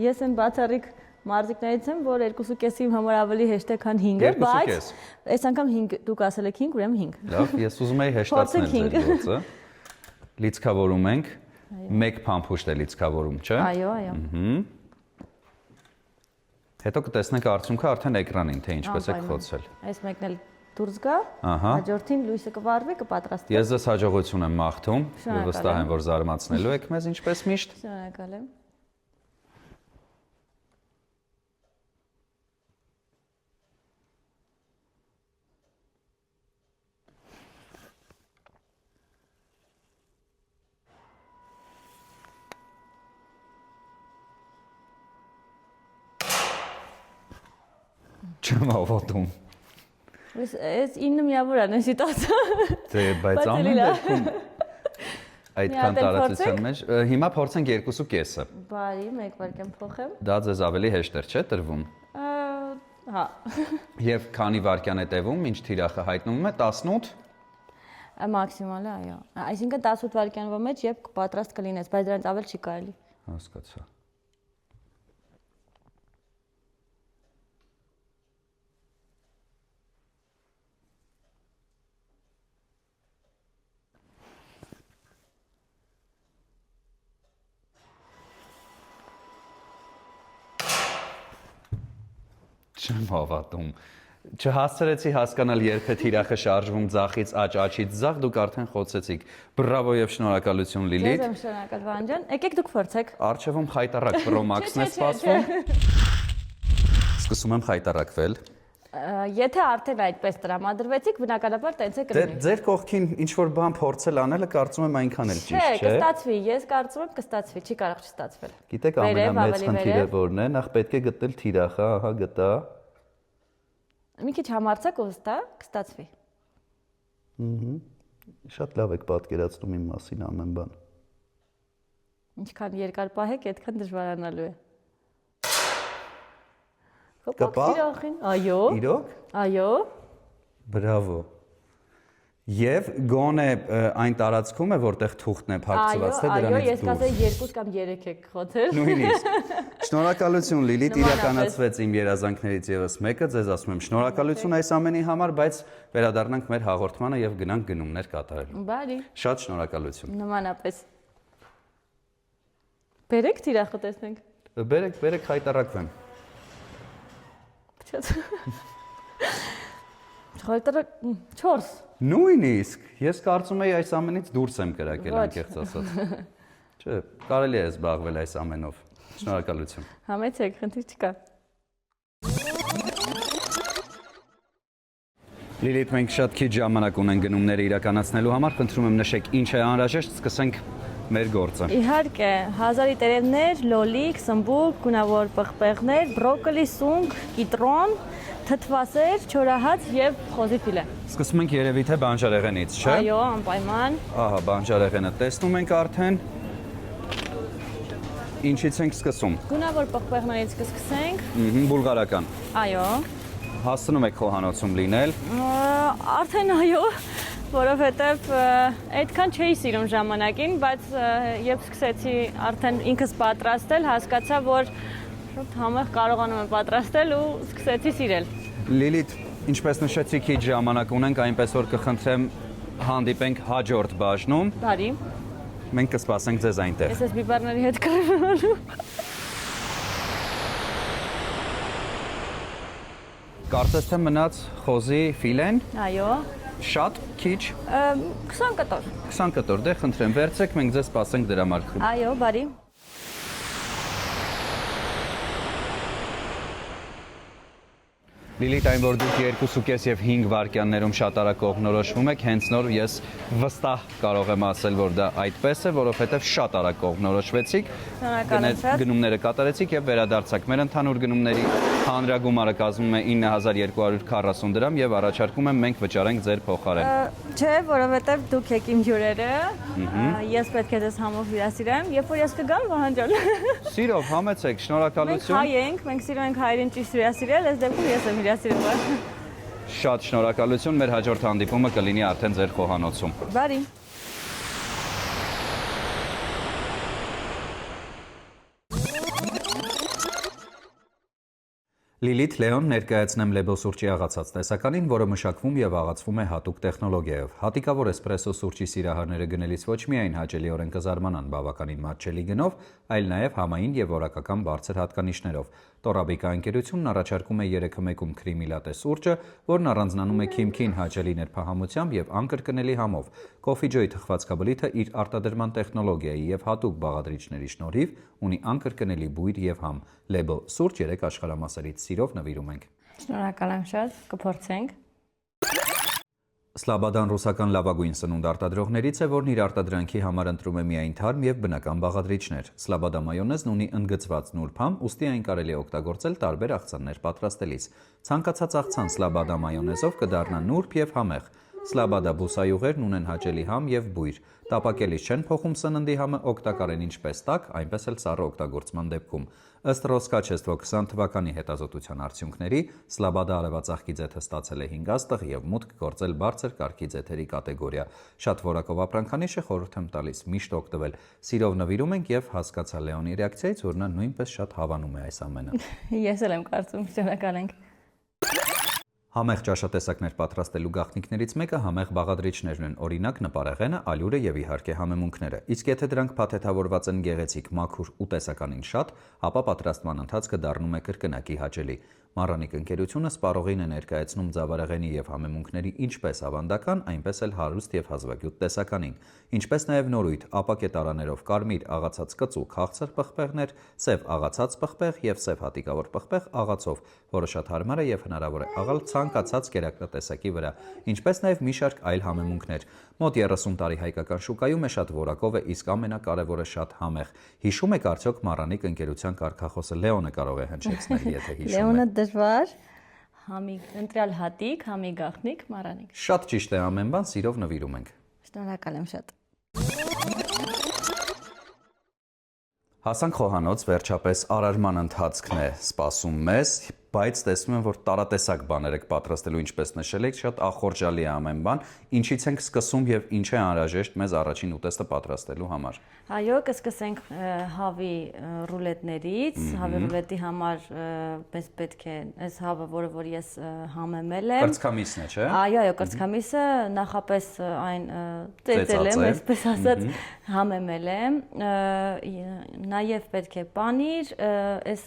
ես այն բացառիկ մարզիկներից եմ, որ 2.5-ի համար ավելի հեշտ է, քան 5-ը, 2.5. բայց այս անգամ 5 դուք ասել եք 5, ուրեմն 5։ Լավ, ես ուզում եի հեշտացնել Փորձենք ձեր գործը։ Լիցքավորում ենք։ Մեկ փամփուշտ է լիցքավորում, չէ՞։ Այո, այո։ Հետո կտեսնենք արդյունքը արդեն էկրանին, թե ինչպես եք խոցել։ Այս մեկն էլ դուրս գա, Ահա։ հաջորդին լույսը կվառվի, կպատրաստվի։ Ես ձեզ հաջողություն եմ մաղթում եւ վստահ եմ, որ զարմացնելու եք մեզ ինչպես միշտ։ Շնորհակալ եմ։ Չեմ ավոտում։ Այս 9 միավոր է սիտուացիա։ Դե, բայց ամեն դեպքում այդքան տարածության մեջ հիմա փորձենք 2.5-ը։ Բարի, 1 վայրկյան փոխեմ։ Դա ձեզ ավելի հեշտ էր, չէ՞, տրվում։ Հա։ Եվ քանի վայրկյան է տևում, ինչ թիրախը հայտնվում է 18։ Մաքսիմալը, այո։ Այսինքն 18 վայրկյանվա մեջ երբ պատրաստ կլինես, բայց դրանից ավել չի կարելի։ Հասկացա։ Չեմ հավատում։ Չհասցրեցի հասկանալ երբ է թիրախը շարժվում ձախից աջ, աջից ձախ, դուք արդեն խոցեցիք։ Բրավո եւ շնորհակալություն Լիլիթ։ Ձեզ եմ շնորհակալ Վահան ջան։ Եկեք դուք փորձեք։ Արջևում խայտարակ Pro Max-ն է սպասվում։ Սկսում եմ խայտարակվել։ Եթե արդեն այդպես տրամադրվեցիք, բնականաբար տենց է Դե կլինի։ ձեր կողքին ինչ որ բան փորձել անելը կարծում եմ այնքան էլ ճիշտ չէ։ Կստացվի, ես կարծում եմ կստացվի, չի կարող չստացվել։ Գիտեք ամենամեծ խնդիրը որն է, նախ պետք է գտնել թիրախը, ահա գտա։ Մի քիչ համարձակ ու հստա կստացվի։ Շատ լավ եք պատկերացնում իմ մասին ամեն բան։ Ինչքան երկար պահեք, այդքան դժվարանալու է։ Կպա՞։ Այո։ Իրոք։ Այո։ Բրավո։ Եվ գոնե այն տարածքում է, որտեղ թուղթն է փակցված, թե Այո, դրանից ես դուրս։ կասեի 2 կամ 3 եք խոցել։ Նույնիսկ։ Շնորհակալություն Լիլիթ, Նմանապես։ իրականացվեց իմ երազանքներից եւս մեկը, ձեզ ասում եմ շնորհակալություն այս ամենի համար, բայց վերադառնանք մեր հաղորդմանը եւ գնանք գնումներ կատարելու։ Բարի։ Շատ շնորհակալություն։ Նմանապես։ Բերեք թիրախը տեսնենք։ Բերեք հայտարարվեմ։ Խայտարը 4։ Նույնիսկ ես կարծում եի այս ամենից դուրս եմ կրակել Ոչ։ անկեղծ ասած։ Չէ, կարելի է զբաղվել այս ամենով։ Շնորհակալություն։ Համեցեք, խնդիր չկա։ Լիլիթ, մենք շատ քիչ ժամանակ ունենք գնումները իրականացնելու համար, խնդրում եմ նշեք ինչ է անհրաժեշտ, սկսենք մեր գործը։ Իհարկե, հազարի տերևներ, լոլիկ, սմբուկ, գունավոր պղպեղներ, բրոկոլի, սունկ, կիտրոն, թթվասեր, չորահաց եւ խոզի ֆիլե։ Սկսում ենք երևի թե բանջարեղենից, չէ՞։ Այո, անպայման։ Ահա, բանջարեղենը տեսնում ենք արդեն։ Ինչից ենք սկսում։ Գունավոր պղպեղներից կսկսենք։ Բուլղարական։ Այո։ Հասցնում եք խոհանոցում լինել։ Արդեն այո, որովհետև այդքան չէի սիրում ժամանակին, բայց երբ սկսեցի արդեն ինքս պատրաստել, հասկացա, որ շատ համեղ կարողանում եմ պատրաստել ու սկսեցի սիրել։ Լիլիթ, ինչպես նշեցի, քիչ ժամանակ ունենք, այնպես որ կխնդրեմ հանդիպենք հաջորդ բաժնում։ Բարի։ Մենք կսպասենք ձեզ այնտեղ։ Ես այս բիբարների հետ կռվելու։ Կարծես թե մնաց խոզի ֆիլեն, Այո։ շատ քիչ, 20 կտոր։ 20 կտոր, դե խնդրեմ վերցրեք, մենք ձեզ սպասենք դրա համար։ Այո, բարի։ Լիլիթ, այն որ դուք 2.5 եւ 5 վայրկյաններում շատ արագ կողմնորոշվում եք, հենց նոր ես վստահ կարող եմ ասել, որ դա այդպես է, որովհետեւ շատ արագ կողմնորոշվեցիք, գնումները կատարեցիք եւ վերադարձաք։ Մեր ընդհանուր գնումների հանրագումարը կազմում է 9240 դրամ եւ առաջարկում եմ մենք վճարենք ձեր փոխարեն։ Չէ, որովհետև դուք եք իմ հյուրերը, ես պետք է ձեզ համով հյուրասիրեմ, երբ որ ես կգամ Վահան ջան։ Սիրով, համեցեք, Մենք շնորհակալություն։ հայ ենք, մենք սիրում ենք հայրին ճիշտ հյուրասիրել, այս դեպքում ես եմ հյուրասիրում։ Շատ շնորհակալություն, մեր հաջորդ հանդիպումը կլինի արդեն ձեր խոհանոցում։ Բարի։ Լիլիթ Լեոն ներկայացնեմ Լեբո սուրճի աղացած տեսականին, որը մշակվում եւ աղացվում է հատուկ տեխնոլոգիայով։ Հատիկավոր էսպրեսո սուրճի սիրահարները գնելիս ոչ միայն հաճելիորեն կզարմանան բավականին մատչելի գնով, այլ նաեւ համային եւ որակական բարձր հատկանիշներով։ Տորաբիկա ընկերությունն առաջարկում է 3-1-ում քրիմի լատե սուրճը, որն առանձնանում է քիմքին հաճելի ներփահամությամբ եւ անկրկնելի համով։ Coffee-Joy թխվածքաբլիթը իր արտադրման տեխնոլոգիայի եւ հատուկ բաղադրիչների շնորհիվ ունի անկրկնելի բույր եւ համ։ Լեբո սուրճ 3 աշխարհամասերից սիրով նվիրում ենք։ Շնորհակալ եմ շատ, կփորձենք։ Սլաբադան ռուսական լավագույն սնունդ արտադրողներից է, որն իր արտադրանքի համար ընտրում է միայն թարմ եւ բնական բաղադրիչներ։ Սլաբադա մայոնեզն ունի ընդգծված նուրբ համ, ուստի այն կարելի է օգտագործել տարբեր աղցաններ պատրաստելիս։ Ցանկացած աղցան սլաբադա մայոնեզով կդառնա նուրբ եւ համեղ։ Սլաբադա բուսայուղերն ունեն հաճելի համ եւ բույր։ Տապակելիս չեն փոխում սննդի համը, օգտակար են ինչպես տաք, այնպես էլ սառը օգտագործման դեպքում։ Ըստ Ռոսկաչեստվո 20 թվականի հետազոտության արդյունքների, Սլաբադա արևածաղկի ձեթը ստացել է 5 աստղ եւ մուտք գործել բարձր կարգի ձեթերի կատեգորիա։ Շատ որակով ապրանքանիշ է, խորհուրդ եմ տալիս միշտ օգտվել։ Սիրով նվիրում ենք եւ հասկացա Լեոնի ռեակցիայից, որ նա նույնպես շատ հավանում է այս ամենը։ Ես էլ եմ կարծում, շնորհակալ ենք։ Համեղ ճաշատեսակներ պատրաստելու գաղտնիքներից մեկը համեղ բաղադրիչներն են, օրինակ նպարեղենը, ալյուրը եւ իհարկե համեմունքները։ Իսկ եթե դրանք փաթեթավորված են գեղեցիկ, մաքուր ու տեսականին շատ, ապա պատրաստման ընթացքը դառնում է կրկնակի հաճելի։ Մարանիկ ընկերությունը սպառողին է ներկայացնում ձավարեղենի եւ համեմունքների ինչպես ավանդական, այնպես էլ հարուստ եւ հազվագյուտ տեսականին, ինչպես նաեւ նորույթ, ապակե տարաներով կարմիր աղացած կծու քաղցր պղպեղներ, սև աղացած պղպեղ եւ սև հատիկավոր պղպեղ աղացով, որը շատ հարմար է եւ հնարավոր է աղալ ցանկացած կերակրատեսակի վրա, ինչպես նաեւ մի շարք այլ համեմունքներ։ Մոտ 30 տարի հայկական շուկայում է շատ որակով է, իսկ ամենակարևորը շատ համեղ։ Հիշում եք արդյոք Մարանիկ ընկերության կարգախոսը Լեոնը կարող է հնչեցնել, եթե հիշում եք։ Լեոնը դժվար, համի ընտրյալ հատիկ, համի գաղտնիք, Մարանիկ։ Շատ ճիշտ է, ամեն բան սիրով նվիրում ենք։ Շնորհակալ եմ շատ։ Հասանք խոհանոց, վերջապես արարման ընթացքն է սպասում մեզ, բայց տեսնում եմ, որ տարատեսակ բաներ եք պատրաստելու, ինչպես նշել եք, շատ ախորժալի է ամեն բան, ինչից ենք սկսում եւ ինչ է անհրաժեշտ մեզ առաջին ուտեստը պատրաստելու համար։ Այո, կսկսենք հավի ռուլետներից, հավի ռուլետի համար մեզ պետք է այս հավը, որ ես համեմել եմ։ Կրծքամիսն է, չէ՞։ Այո, կրծքամիսը նախապես այն ծեծել եմ, այսպես ասած, համեմել եմ։ Նաև պետք է պանիր, այս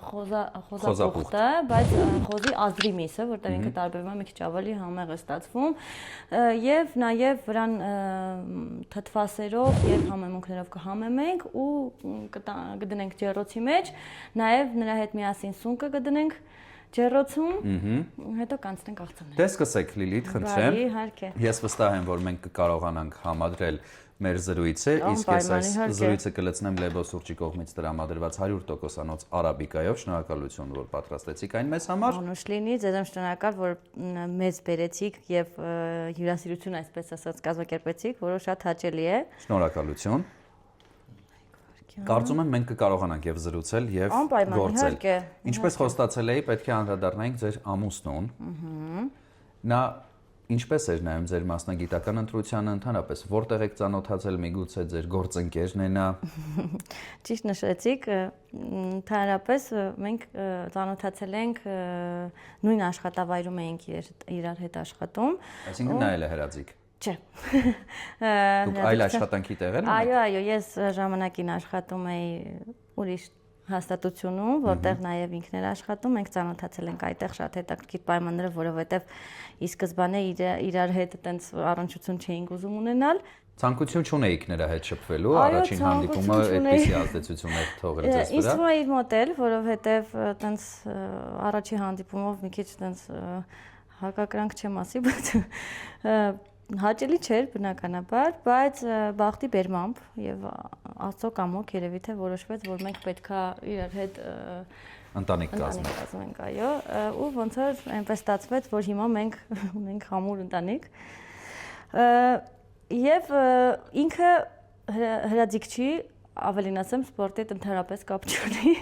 խոզապուխտը, բայց խոզի ազդրի միսը, որտեղ ինքը տարբերվում է մի քիչ ավելի համեղ է ստացվում, եւ նաև վրան թթվասերով եւ համեմունքներով կհամեմենք ու կդնենք ջեռոցի մեջ, նաև նրա հետ միասին սուն կդնենք ջեռոցում, հետո կանցնենք աղցանները։ Դե սկսեք Լիլիթ, խնդրեմ։ Բարի, իհարկե։ Ես վստահ եմ, որ մենք կկարողանանք համադրել մեր զրույցը, իսկ ես այս զրույցը կլցնեմ Լեբո Սուրճի կողմից տրամադրված 100%-անոց արաբիկայով։ Շնորհակալություն, որ պատրաստեցիք այն մեզ համար։ Անուշ լինի, ձեզ եմ շնորհակալ, որ մեզ բերեցիք եւ հյուրասիրություն, այսպես ասած, կազմակերպեցիք, որը շատ հաճելի է։ Շնորհակալություն։ Կարծում եմ մենք կկարողանանք եւ զրուցել եւ գործել։ Ինչպես խոստացել էի, պետք է անդրադառնանք ձեր ամուսնուն։ Նա ինչպես էր նայում ձեր մասնագիտական ընտրությանը ընդհանրապես, որտեղ եք ծանոթացել, միգուցե ձեր գործընկերն է նա։ Ճիշտ նշեցիք, ընդհանրապես մենք ծանոթացել ենք նույն աշխատավայրում էինք իրար հետ աշխատում։ Այսինքն նա էլ է հրաձիգ։ Չէ։ Դուք այլ աշխատանքի տեղեր եք։ Այո, ես ժամանակին աշխատում էի ուրիշ հաստատությունում, որտեղ նաև ինքն էր աշխատում, մենք ծանոթացել ենք այդտեղ շատ հետաքրքիր պայմաններով, որովհետև ի սկզբանե իրար հետ այտենց առնչություն չէինք ուզում ունենալ։ Ցանկություն չունեիք նրա հետ շփվելու, առաջին հանդիպումը այդպիսի ազդեցություն էր թողել ձեզ վրա։ Ինձ թվում է իր մոտ էլ, որովհետև այտենց առաջին հանդիպումով մի քիչ այտենց հակակրանք չեմ ասի, բայց հաճելի չէր բնականաբար, բայց բախտի բերմամբ եւ Աստծո կամոք երևի թե որոշվեց, որ մենք պետքա իրար հետ ընտանիք կազմենք, այո, ու ոնց որ այնպես ստացվեց, որ հիմա մենք ունենք համուր ընտանիք։ Եվ ինքը հրաձիգ չի, ավելին ասեմ, սպորտի հետ ընդհանրապես կապ չունի։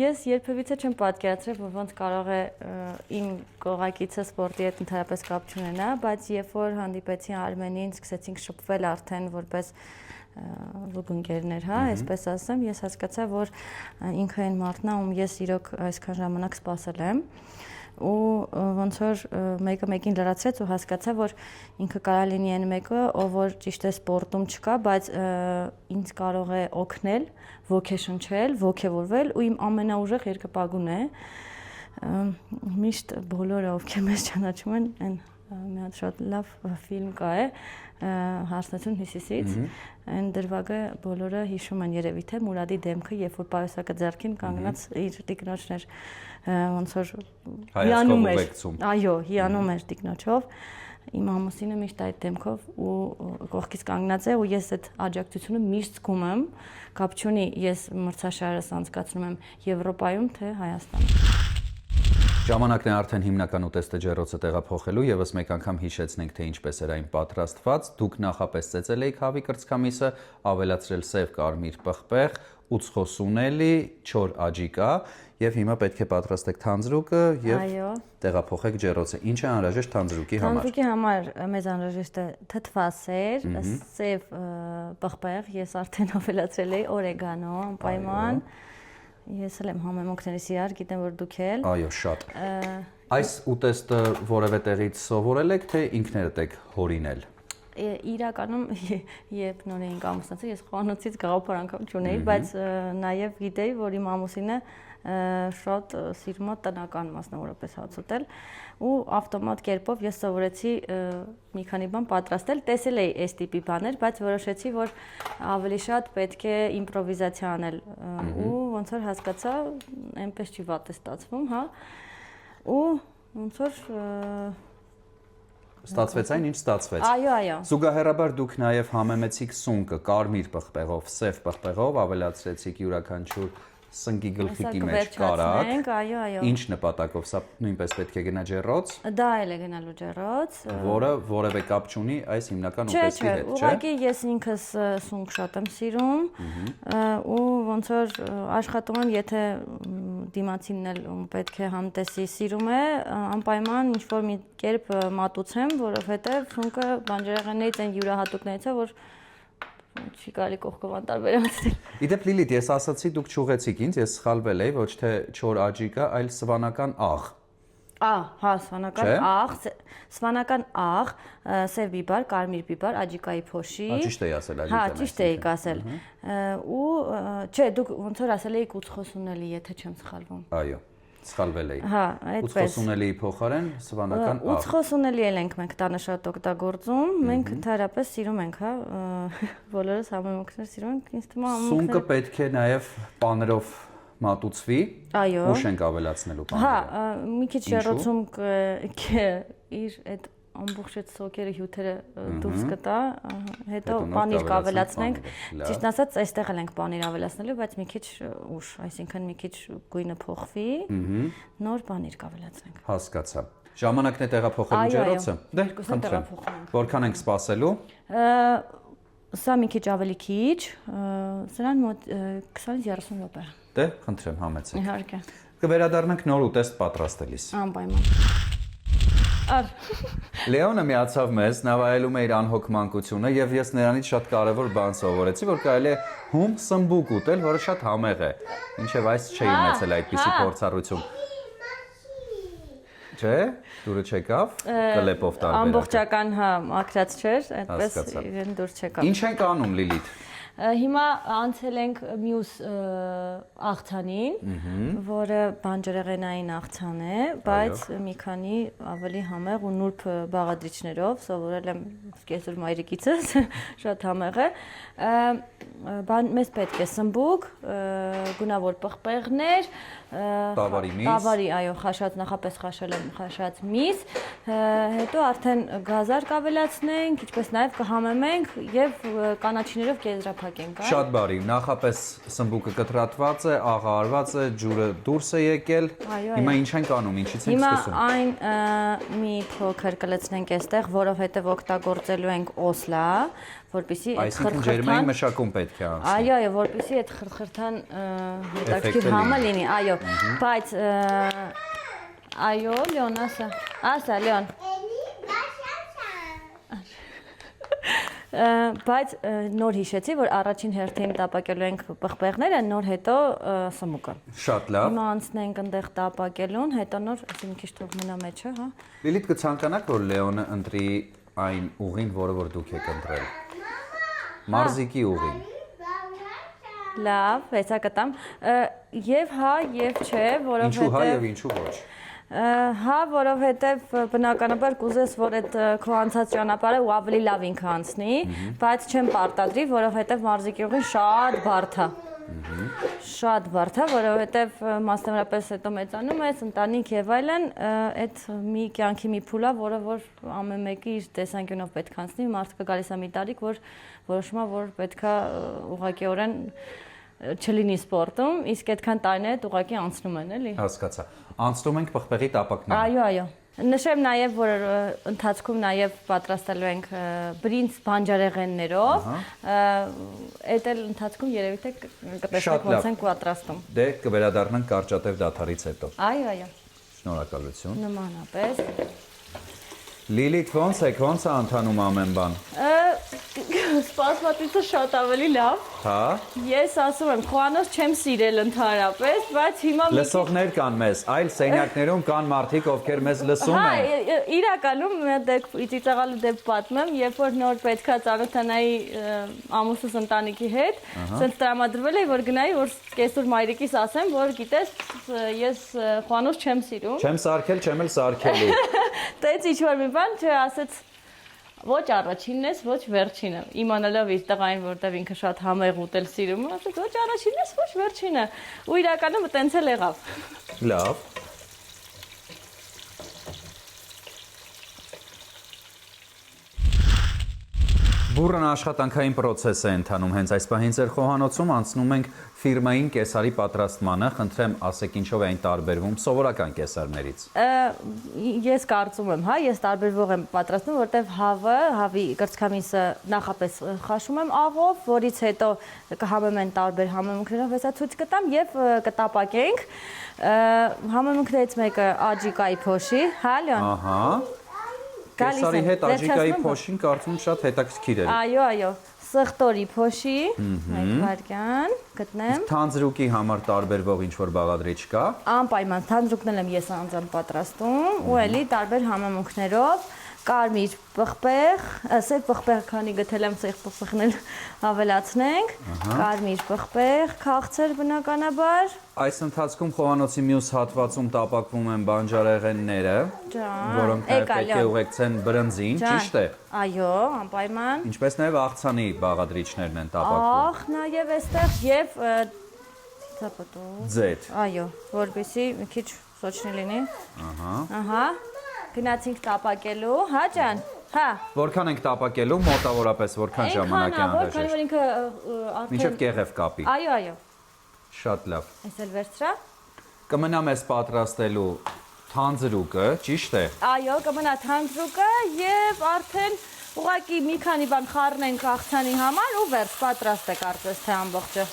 Ես երբևիցե չեմ պատկերացրել, որ ոնց կարող է իմ կողակիցը սպորտի հետ ընդհանրապես կապ չունենա, բայց երբ որ հանդիպեցի Արմենին, սկսեցինք շփվել արդեն որպես զուգընկերներ, հա, այսպես ասեմ, ես հասկացա, որ ինքը այն մարդն է, ում ես իրոք այսքան ժամանակ սպասել եմ ու ոնց որ մեկը մեկին լրացրեց ու հասկացա, որ ինքը կարա լինի այն մեկը, ով որ ճիշտ է սպորտում չկա, բայց ինձ կարող է օգնել, ոգեշնչել, ոգևորվել ու իմ ամենաուժեղ երկրպագուն է։ Միշտ բոլորը, ովքեր մեզ ճանաչում են, այն մի հատ շատ լավ ֆիլմ կա է, Հարսնություն Հյուսիսից, այն դրվագը բոլորը հիշում են երևի թե Մուրադի դեմքը, երբ որ պայուսակը ձեռքին կանգնած իր տիկնոջն էր ոնց որ հիանում էր, այո, հիանում էր տիկնոջով, իմ ամուսինը միշտ այդ դեմքով ու կողքից կանգնած է ու ես այդ աջակցությունը միշտ զգում եմ, կապ չունի ես մրցաշարերս անցկացնում եմ Եվրոպայում թե Հայաստանում։ Ժամանակն է արդեն հիմնական ուտեստը ջեռոցը տեղափոխելու, եւս մեկ անգամ հիշեցնենք, թե ինչպես էր այն պատրաստված։ Դուք նախապես ծեծել եք հավի կրծքամիսը, ավելացրել սև կարմիր պղպեղ, ուծխոսունելի, չոր աջիկա եւ հիմա պետք է պատրաստեք թանձրուկը եւ տեղափոխեք ջեռոցը։ Ինչ է անհրաժեշտ թանձրուկի համար։ Թանձրուկի համար մեզ անհրաժեշտ է թթվասեր, սև պղպեղ, ես արդեն ավելացրել էի օրեգանո, անպայման։ Ես էլ եմ համեմունքներիս իրար, գիտեմ որ դուք էլ։ Այո, շատ։ Այս ուտեստը որևէ տեղից սովորել եք, թե ինքներդ եք հորինել։ Իրականում երբ նոր էինք ամուսնացել, ես խոհանոցից գաղափար անգամ չունեի, բայց նաև գիտեի, որ իմ ամուսինը շատ սիրում է տնական մասնավորապես հաց ուտել ու ավտոմատ կերպով ես սովորեցի մի քանի բան պատրաստել, տեսել էի այս տիպի բաներ, բայց որոշեցի, որ ավելի շատ պետք է իմպրովիզացիա անել ու ոնց որ հասկացա, այնպես չի վատ է ստացվում, հա։ Ու ոնց որ Ստացվեց այն, ինչ ստացվեց։ Այո։ Զուգահեռաբար դուք նաև համեմեցիք սունկը կարմիր պղպեղով, սև պղպեղով, ավելացրեցիք յուրաքանչյուր սնկի գլխիկի մեջ կարակ։ Այո։ Ինչ նպատակով, սա նույնպես պետք է գնա ջեռոց։ Դա էլ է գնալու ջեռոց։ Որը որևէ կապ չունի այս հիմնական ուտեստի հետ, չէ՞։ Ուղղակի ես ինքս սունկ շատ եմ սիրում ու ոնց որ աշխատում եմ, եթե դիմացինն էլ պետք է համտեսի սիրում է, անպայման ինչ-որ մի կերպ մատուցեմ, որովհետև սունկը բանջարեղեններից այն յուրահատուկներից է, որ չի կարելի կողքով անտարբերացնել։ Իդեպ Լիլիթ, ես ասացի դուք չուղեցիք ինձ, ես սխալվել էի, ոչ թե չոր աջիկա, այլ սվանական աղ։ Հա, սվանական աղ, սև բիբար, կարմիր բիբար, աջիկայի փոշի։ Ճիշտ էի ասել, աջիկան։ Հա, ճիշտ էիք ասել։ Ու չէ, դուք ոնց որ ասել էիք ուծխոսունելի, եթե չեմ սխալվում։ Այո, սխալվել էի։ Հա, այդպես։ Ուծխոսունելիի փոխարեն սվանական աղ։ Ուծխոսունելի էլ ենք մենք տանը շատ օգտագործում, մենք ընդհանրապես սիրում ենք, հա, բոլորս համեմունքներ սիրում ենք, ինձ թվում է Սունկը պետք է նաև պաներով մատուցվի։ Այո։ Ուշ ենք ավելացնելու պաները։ Հա, մի քիչ շերոցում իր այդ ամբողջ այդ սոկերը հյութերը դուրս կտա, հետո պանիր կավելացնենք։ Ճիշտ ասած, այստեղ էլ ենք պանիր ավելացնելու, բայց մի քիչ ուշ, այսինքն մի քիչ գույնը փոխվի, նոր պանիր կավելացնենք։ Հասկացա։ Ժամանակն է տեղափոխելու ջեռոցը։ Դե, խնդրեմ։ Որքան ենք սպասելու։ Սա մի քիչ ավելի քիչ, սրան մոտ 20-30 րոպե։ Դե, խնդրեմ, համեցեք։ Իհարկե։ Կվերադառնանք նոր ուտեստ պատրաստելիս։ Անպայման։ Լեոնը միացավ մեզ, նավայելում է իր անհոգ մանկությունը եւ ես նրանից շատ կարեւոր բան սովորեցի, որ կարելի է հում սմբուկ ուտել, որը շատ համեղ է։ Ինչեւ այս չէի ունեցել այդպիսի փորձառություն։ Չէ, դուրը չեկավ, կլեպով տարբերակ։ Ամբողջական, հա, ակրած չէր, այդպես իրեն դուր չեկավ։ Ինչ ենք անում, Լիլիթ։ Հիմա անցել ենք մյուս աղցանին, որը բանջարեղենային աղցան է, բայց մի քանի ավելի համեղ ու նուրբ բաղադրիչներով, սովորել եմ կեսուր մայրիկիցս, շատ համեղ է։ Մեզ պետք է սմբուկ, գունավոր պղպեղներ, Տավարի միս։ Տավարի, այո, խաշած, նախապես խաշել եմ խաշած միս, հետո արդեն գազար կավելացնենք, ինչպես նաև կհամեմենք եւ կանաչիներով կեզրափակենք, այո։ Շատ բարի, նախապես սմբուկը կտրատված է, աղը արված է, ջուրը դուրս է եկել։ Հիմա ինչ ենք անում, ինչից ենք սկսում։ Հիմա այն մի փոքր կլցնենք այստեղ, որովհետեւ օգտագործելու ենք օսլա, որպեսզի այդ Այսինքն ջերմային մշակում պետք է անցնի։ Այո, որպեսզի այդ խրխրթան հետաքրքիր համը լինի, այո, բայց այո, Լեոն, ասա, Լեոն։ Բայց նոր հիշեցի, որ առաջին հերթին տապակելու ենք պղպեղները, նոր հետո սմուկը։ Շատ լավ։ Հիմա անցնենք այնտեղ տապակելուն, հետո նոր մի քիչ թող մնա մեջը, հա։ Լիլիթ, կցանկանաք, որ Լեոնը ընտրի այն ուղին, որը որ դուք եք ընտրել։ Մարզիկի ուղին։ Լավ, հեսա կտամ։ Եվ հա, եւ չէ, Ինչու հա որովհետեւ եւ ինչու ոչ։ Հա, որովհետեւ բնականաբար կուզես, որ այդ քո անցած ճանապարհը ու ավելի լավ ինքը անցնի, բայց չեմ պարտադրի, որովհետեւ մարզիկի ուղին շատ բարդ է։ Շատ բարդ է, որովհետև մասնավորապես հետո մեծանում ես, ընտանիք եւ այլն, այդ մի կյանքի մի փուլ է, որը որ ամեն մեկի իր տեսանկյունով պետք է անցնի, մարդը գալիս է մի տարիք, որ որոշում է, որ պետքա ուղղակիորեն չլինի սպորտում, իսկ այդքան տարիներ այդ ուղղակի անցնում են, էլի։ Հասկացա։ Անցնում ենք պղպեղի տապակները։ Այո։ Նշեմ նաև, որ ընթացքում նաև պատրաստելու ենք բրինձ բանջարեղեններով, այդ էլ ընթացքում երևի թե կտեսնեք ոնց ենք պատրաստում։ Դե կվերադառնանք կարճատև դադարից հետո։ Այո։ Շնորհակալություն։ Նմանապես։ Լիլիթ, ոնց է ընթանում ամեն բան։ Սպասվածիցը շատ ավելի լավ։ Հա։ Ես ասում եմ, խոհանոց չեմ սիրել ընդհանրապես, բայց հիմա Լսողներ կան մեզ, այլ սենյակներում կան մարդիկ, ովքեր մեզ լսում են։ Հա, իրականում ծիծաղալու դեպք պատմեմ, երբ որ նոր պետքա ծանոթանայի ամուսուս ընտանիքի հետ, ասենց տրամադրվել էի, որ գնայի, որ կեսօր մայրիկիս ասեմ, որ գիտես, ես խոհանոց չեմ սիրում։ Չեմ սարքել, չեմ էլ սարքելու։ Տենց ինչ-որ մի բան չասեց ոչ առաջինն ես, ոչ վերջինը։ Իմանալով իր տղային, որտեվ ինքը շատ համեղ ուտել սիրում, ասեց ոչ առաջինն ես, ոչ վերջինը։ Ու իրականում տենց էլ եղավ։ Լավ։ Բուրըն աշխատանքային պրոցես է ընթանում, հենց այս պահին ձեր խոհանոցում անցնում ենք ֆիրմային կեսարի պատրաստմանը, խնդրեմ ասեք ինչով է այն տարբերվում սովորական կեսարներից։ Ես կարծում եմ, հա, ես տարբերվող եմ պատրաստում, որտեվ հավի կրծքամիսը նախապես խաշում եմ աղով, որից հետո կհամեմ են տարբեր համեմունքներով, հեսա ցույց կտամ եւ կտապակենք։ Համեմունքներից մեկը աջիկայի փոշի, հա, Լեոն։ Ահա։ Կեսարի հետ աջիկայի փոշին կարծում շատ հետաքրքիր է։ Այո, սխտորի փոշի, մեկ վայրկյան, գտնեմ։ Թանձրուկի համար տարբերվող ինչ-որ բաղադրիչ կա։ Անպայման, թանձրուկն եմ ես անձամբ պատրաստում, ու էլի տարբեր համեմունքներով, կարմիր պղպեղ, սև պղպեղ քանի գտել եմ, սև պղպեղն էլ ավելացնենք, կարմիր պղպեղ, քաղցր բնականաբար։ Այս ընթացքում խոհանոցի մյուս հատվածում տապակվում են բանջարեղենները, որոնք նաև պետք է ուղեկցեն բրնձին, ճիշտ է։ Այո, անպայման։ Ինչպես նաև աղցանի բաղադրիչներն են տապակվում։ Աղ, նաև այստեղ եւ ձեթ։ Այո, որպեսզի մի քիչ սոճնի լինի։ Ահա։ Գնացինք տապակելու, հա ջան, հա։ Որքան ենք տապակելու, մոտավորապես որքան ժամանակ է անհրաժեշտ։ Որքան որ ինքը արդեն Մինչև կեղև կապի։ Այո։ Շատ լավ։ Այս էլ վերցրա։ Կմնա մեզ պատրաստելու թանձրուկը, ճիշտ է։ Այո, կմնա թանձրուկը եւ արդեն ուղղակի մի քանի բան խառնենք աղցանի համար ու վերջ պատրաստ է կարծես թե ամբողջը։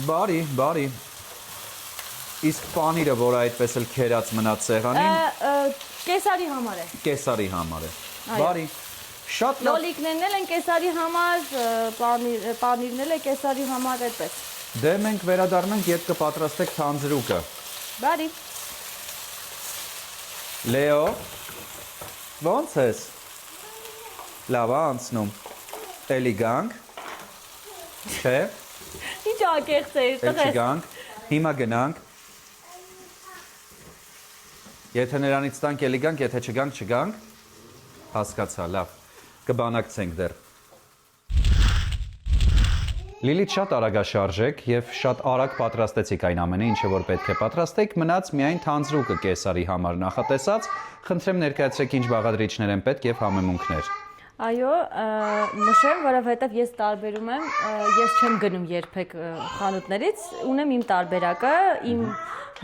Բարի։ Իսկ պանիրը, որը այդպես էլ քերած մնաց սեղանին, կեսարի համար է։ կեսարի համար է։ Բարի։ Շատ լավ։ Լոլիկներն էլ են կեսարի համար, պանիրն էլ է կեսարի համար այդպես։ Դե մենք վերադառնանք, երբ կպատրաստեք թանձրուկը։ Բարի։ Լեո, ո՞նց ես։ Լավ է անցնում։ Էլի գանք։ Չէ։ Ինչ ակեղծ է, Էլ չգանք։ Հիմա գնանք։ Եթե նրանից տանք էլի գանք, եթե չգանք։ Հասկացա, լավ։ Կբանակցենք դեռ։ Լիլիթ շատ արագաշարժ եք եւ շատ արագ պատրաստեցիք այն ամենը, ինչը որ պետք է պատրաստեք, մնաց միայն թանձրուկը կեսարի համար նախատեսած։ Խնդրեմ ներկայացրեք ինչ բաղադրիչներ են պետք եւ համեմունքներ։ Այո, նշեմ, որովհետև ես տարբերում եմ, ես չեմ գնում երբեք խանութներից, ունեմ իմ տարբերակը, իմ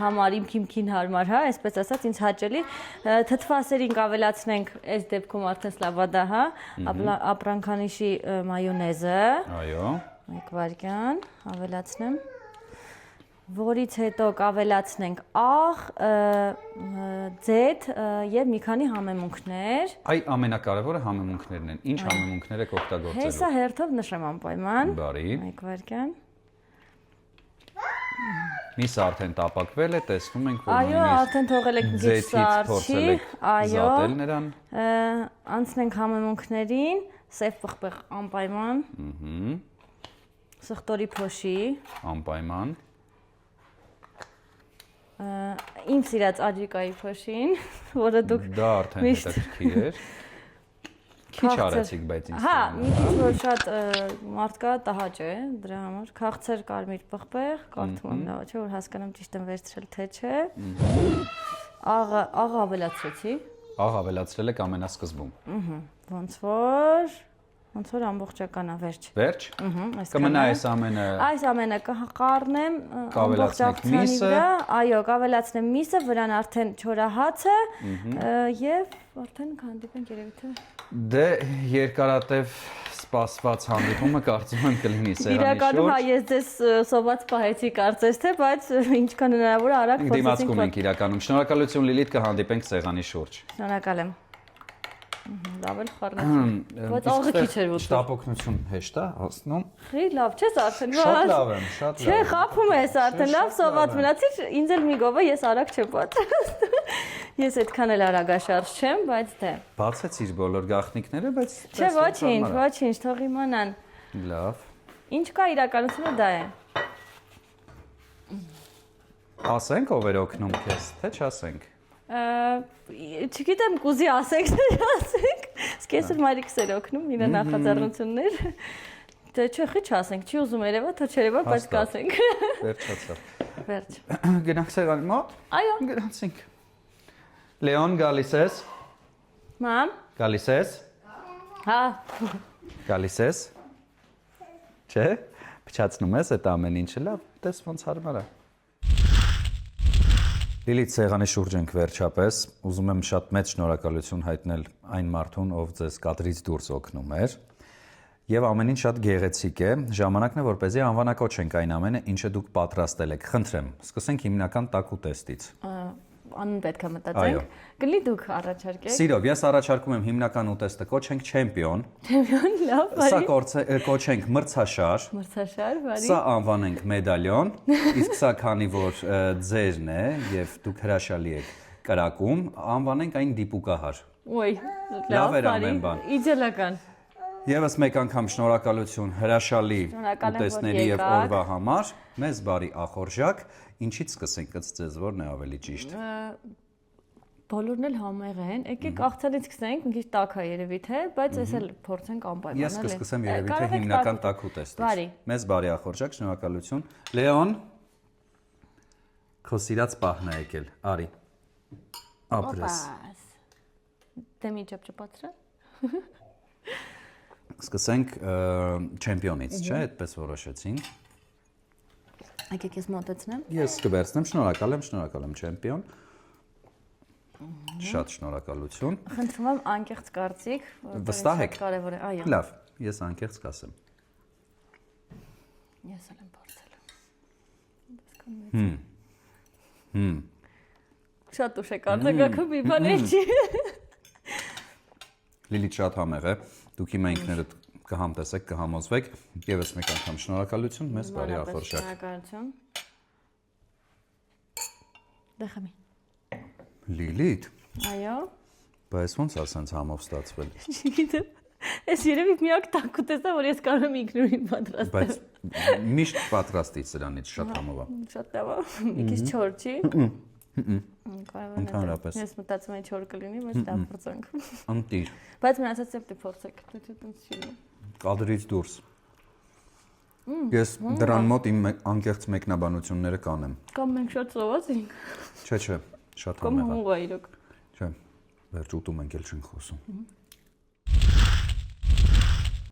համար, իմ քիմքին հարմար, հա, այսպես ասած, ինձ հաճելի, թթվասերին կավելացնենք այս դեպքում արդեն սլավադա, հա, ապրանքանիշի մայոնեզը, Այո, մեկ վայրկյան, ավելացնեմ, որից հետո կավելացնենք աղ, ձեթ եւ մի քանի համեմունքներ։ Այ ամենակարևորը համեմունքներն են։ Ինչ համեմունքներ եք օգտագործելու։ Հեսա հերթով նշեմ անպայման։ Բարի։ Մեկ վայրկյան։ Միսը արդեն տապակվել է, տեսնում ենք, որ Այո, արդեն թողել եք մի քիչ սարսի։ Այո։ Զատել նրան։ Անցնենք համեմունքներին, սև պղպեղ անպայման։ Սխտորի փոշի։ Անպայման։ Իմ սիրած աջիկայի փոշին, որը դուք Դա արդեն հետաքրքիր էր։ Քիչ արեցիք, բայց ինձ։ Հա, մի քիչ որ շատ մարդ կա տհաճ է դրա համար։ Քաղցր, կարմիր, պղպեղ, կարդում եմ լավ, չէ՞ որ հասկանամ ճիշտ եմ վերցրել թե չէ։ Աղ ավելացրեցի։ Աղ ավելացրել եք ամենասկզբում։ Ոնց որ ամբողջականա վերջ։ Վերջ։ Այս Կմնա այս ամենը։ Այս ամենը կխառնեմ Կավելացնեք միսը։ Այո, կավելացնեմ միսը, վրան արդեն չորահացը եւ արդեն կհանդիպենք երևի թե։ Դե երկարատև սպասված հանդիպումը կարծում եմ կլինի սեղանի շուրջ։ Իրականում հա ես ձեզ սոված պահեցի կարծես թե, բայց ինչքան հնարավոր է արագ փոխեցինք։ Դիմացկում ենք իրականում։ Շնորհակալություն Լիլիթ, կհանդիպենք սեղանի շուրջ։ Շնորհակալ եմ։ Լավ էլ խառնեցի։ Բայց աղը քիչ էր ուտում։ Շտապօգնություն հեշտ է հասնում։ Խի լավ չես արդեն։ Շատ լավ եմ, շատ լավ։ Չէ, խափում ես արդեն, լավ սոված մնացիր, ինձ էլ մի գովը ես արագ չեմ պատրաստ։ Ես այդքան էլ արագաշարժ չեմ, բայց դե։ Բացեցիր բոլոր գաղտնիքները, բայց Չէ, ոչինչ, թող իմանան։ Լավ։ Ինչ կա իրականությունը դա է։ Ասենք ով էր օգնում քեզ, թե չասենք։ Չգիտեմ, կուզի ասենք, թե ասենք։ Սկեսր մայրիկս էր օգնում, իր նախաձեռնություններ։ Դե չէ, խի չասենք, չի ուզում երևա, թե չերևա, բայց կասենք։ Վերջացավ։ Վերջ։ Գնանք սեղանի մոտ։ Այո։ Գնացինք։ Լեոն, գալիս ես։ Մամ։ Գալիս ես։ Հա։ Գալիս ես։ Չէ՞։ Փչացնում ես այդ ամեն ինչը, լավ, տես ոնց հարմար է։ Լիլիթ, սեղանի շուրջ ենք վերջապես, ուզում եմ շատ մեծ շնորհակալություն հայտնել այն մարդուն, ով ձեզ կադրից դուրս օգնում էր, եւ ամեն ինչ շատ գեղեցիկ է, ժամանակն է, որպեսզի անվանակոչենք այն ամենը, ինչը դուք պատրաստել եք։ Խնդրեմ, սկսենք հիմնական տաք ուտեստից։ Անուն պետք է մտածենք։ Կլինի դուք առաջարկեք։ Սիրով, ես առաջարկում եմ հիմնական ուտեստը կոչենք չեմպիոն։ Չեմպիոն, լավ, բարի։ Սա կոչենք մրցաշար։ Մրցաշար, բարի։ Սա անվանենք մեդալյոն, իսկ սա քանի որ ձերն է եւ դուք հրաշալի եք կրակում, անվանենք այն դիպուկահար։ Ոյ, Լավ էր ամեն բան։ Իդեալական։ Եվս մեկ անգամ շնորհակալություն հրաշալի ուտեստների եւ օրվա համար։ Մեզ բարի ախորժակ, ինչից սկսենք, ըստ ձեզ որն է ավելի ճիշտ։ Բոլորն էլ համեղ են։ Եկեք աղցանից սկսենք, մի քիչ տաք է երևի թե, բայց ես էլ փորձենք անպայման։ Ես կսկսեմ երևի թե հիմնական տաք ուտեստից։ Բարի։ Մեզ բարի ախորժակ, շնորհակալություն։ Լեոն, քո սիրած պահն է եկել։ Արի։ Ապրես։ Դե մի ճպճպացրա։ Սկսենք չեմպիոնից, չէ՞, այդպես որոշեցինք։ Եկեք ես մոտեցնեմ։ Ես կվերցնեմ, շնորհակալ եմ չեմպիոն։ Շատ շնորհակալություն։ Խնդրում եմ անկեղծ կարծիք, Վստահ եք։ շատ կարևոր է, այո։ Լավ, ես անկեղծ կասեմ։ Ես էլ եմ փորձել։ Շատ ուշ է կարծակը մի բան չի։ Լիլիթ շատ համեղ է։ Դուք հիմա ինքներդ կհամտեսեք, կհամոզվեք։ Եվս մեկ անգամ շնորհակալություն, մեզ բարի ախորժակ։ Շնորհակալություն։ Դե խմի։ Լիլիթ։ Այո։ Բայց ոնց ասենց համով ստացվել։ Չգիտեմ։ Ես երևի միակ տաք ուտեստը, որ ես կարող եմ ինքնուրույն պատրաստել։ Բայց միշտ պատրաստից սրանից շատ համով է։ Շատ լավ է։ Մի քիչ չոր չի։ Ընդհանրապես։ Ես մտածում եմ չոր կլինի, բայց դա փորձենք։ Ընտիր։ Բայց մնացած դեպի փորձեք, թե տենց չի լինի։ Կադրից դուրս։ Ես դրան մոտ իմ անկեղծ մեկնաբանությունները կանեմ։ Կամ մենք շատ սոված ենք։ Չէ, շատ Կամ համեղ է։ հունգա իրոք։ Չէ, վերջ ուտում ենք էլ չենք խոսում։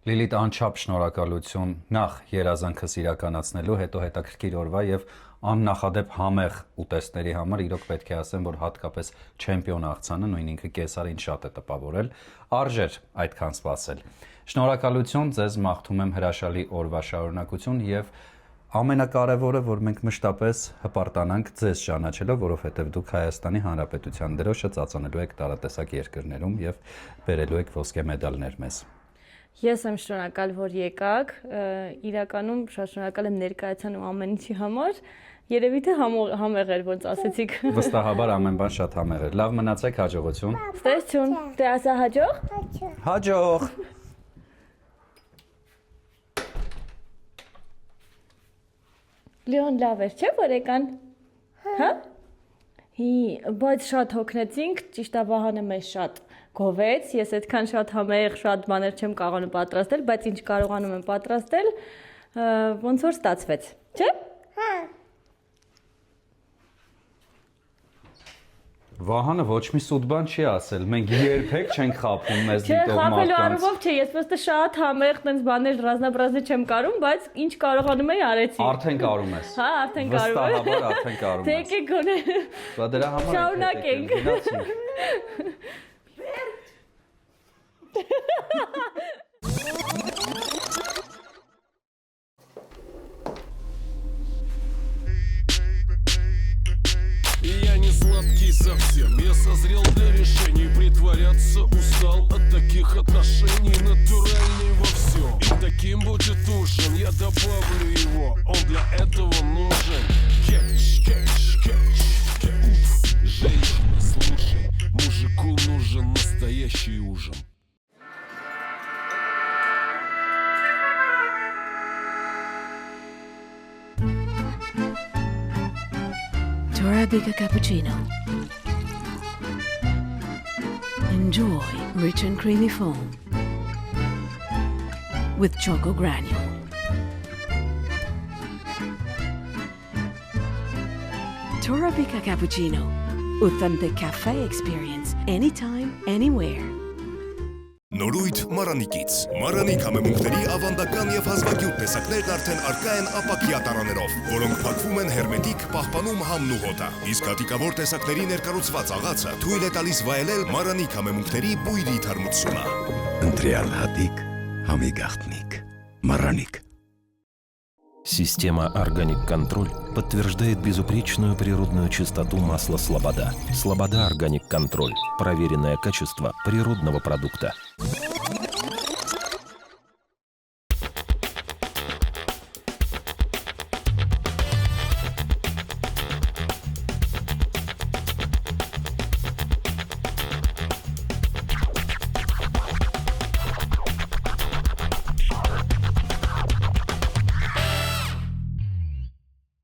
Լիլիթ, անչափ շնորհակալություն նախ երազանքս իրականացնելու, հետո հետաքրքիր օրվա եւ աննախադեպ համեղ ուտեստների համար իրոք պետք է ասեմ, որ հատկապես չեմպիոն աղցանը նույն ինքը կեսարին շատ է տպավորել, արժեր այդքան սպասել։ Շնորհակալություն, ձեզ մաղթում եմ հրաշալի օրվա շարունակություն եւ ամենակարևորը, որ մենք մշտապես հպարտանանք ձեզ ճանաչելով, որովհետեւ դուք Հայաստանի Հանրապետության դրոշը ծածանելու եք տարատեսակ երկրներում եւ բերելու եք ոսկե մեդալներ մեզ։ Ես եմ շնորհակալ, որ եկաք, իրականում շատ շնորհակալ եմ ներկայացան ու ամեն ինչի համար, երևի թե համեղ էր, ոնց ասեցիք։ Վստահաբար ամեն բան շատ համեղ էր։ Լավ մնացեք, հաջողություն։ Ստեսություն, դե ասա հաջող։ Հաջող։ Լեոն լավ էր, չէ՞ որ եկան։ Հա։ Բայց շատ հոգնեցինք, ճիշտ է Վահանը մեզ շատ գովեց, ես այդքան շատ համեղ շատ բաներ չեմ կարողանում պատրաստել, բայց ինչ կարողանում եմ պատրաստել, ոնց որ ստացվեց, չէ՞։ Վահանը ոչ մի սուտ բան չի ասել, մենք երբեք չենք խափում մեզ Չէ, դիտող խափելու մարդկանց։ առումով չէ, ես պրոստը շատ համեղ տենց բաներ ռազմաբրազի չեմ կարում, բայց ինչ կարողանում էի արեցի։ Արդեն կարում ես։ Հա, արդեն կարում եմ։ Վստահաբար արդեն կարում Թե ես։ եկեք գոնե։ Բա դրա համար Շարունակենք։ գնացինք։ Я не сладкий совсем, я созрел для решений. Притворяться устал от таких отношений. Натуральный во всем, и таким будет ужин. Я добавлю его, он для этого нужен. Кетч, кетч, кетч, кетч. Женщина, слушай, мужику нужен настоящий ужин. Arabica cappuccino. Enjoy rich and creamy foam with choco granule. Arabica cappuccino. Authentic cafe experience anytime, anywhere. Նորույթ Մարանիկից։ Մարանիկ համեմունքների ավանդական եւ հազվագյուտ տեսակներն արդեն առկա են ապակյա տարաներով, որոնք փակվում են հերմետիկ, պահպանում համն ու հոտը։ Իսկ հատիկավոր տեսակների ներկառուցված աղացը թույլ է տալիս վայելել Մարանիկ համեմունքների բույրի թարմությունը։ Ընտրյալ հատիկ, համի գաղտնիք, Мараник. Система «Органик Контроль» подтверждает безупречную природную чистоту масла «Слобода». «Слобода Органик Контроль» – проверенное качество природного продукта.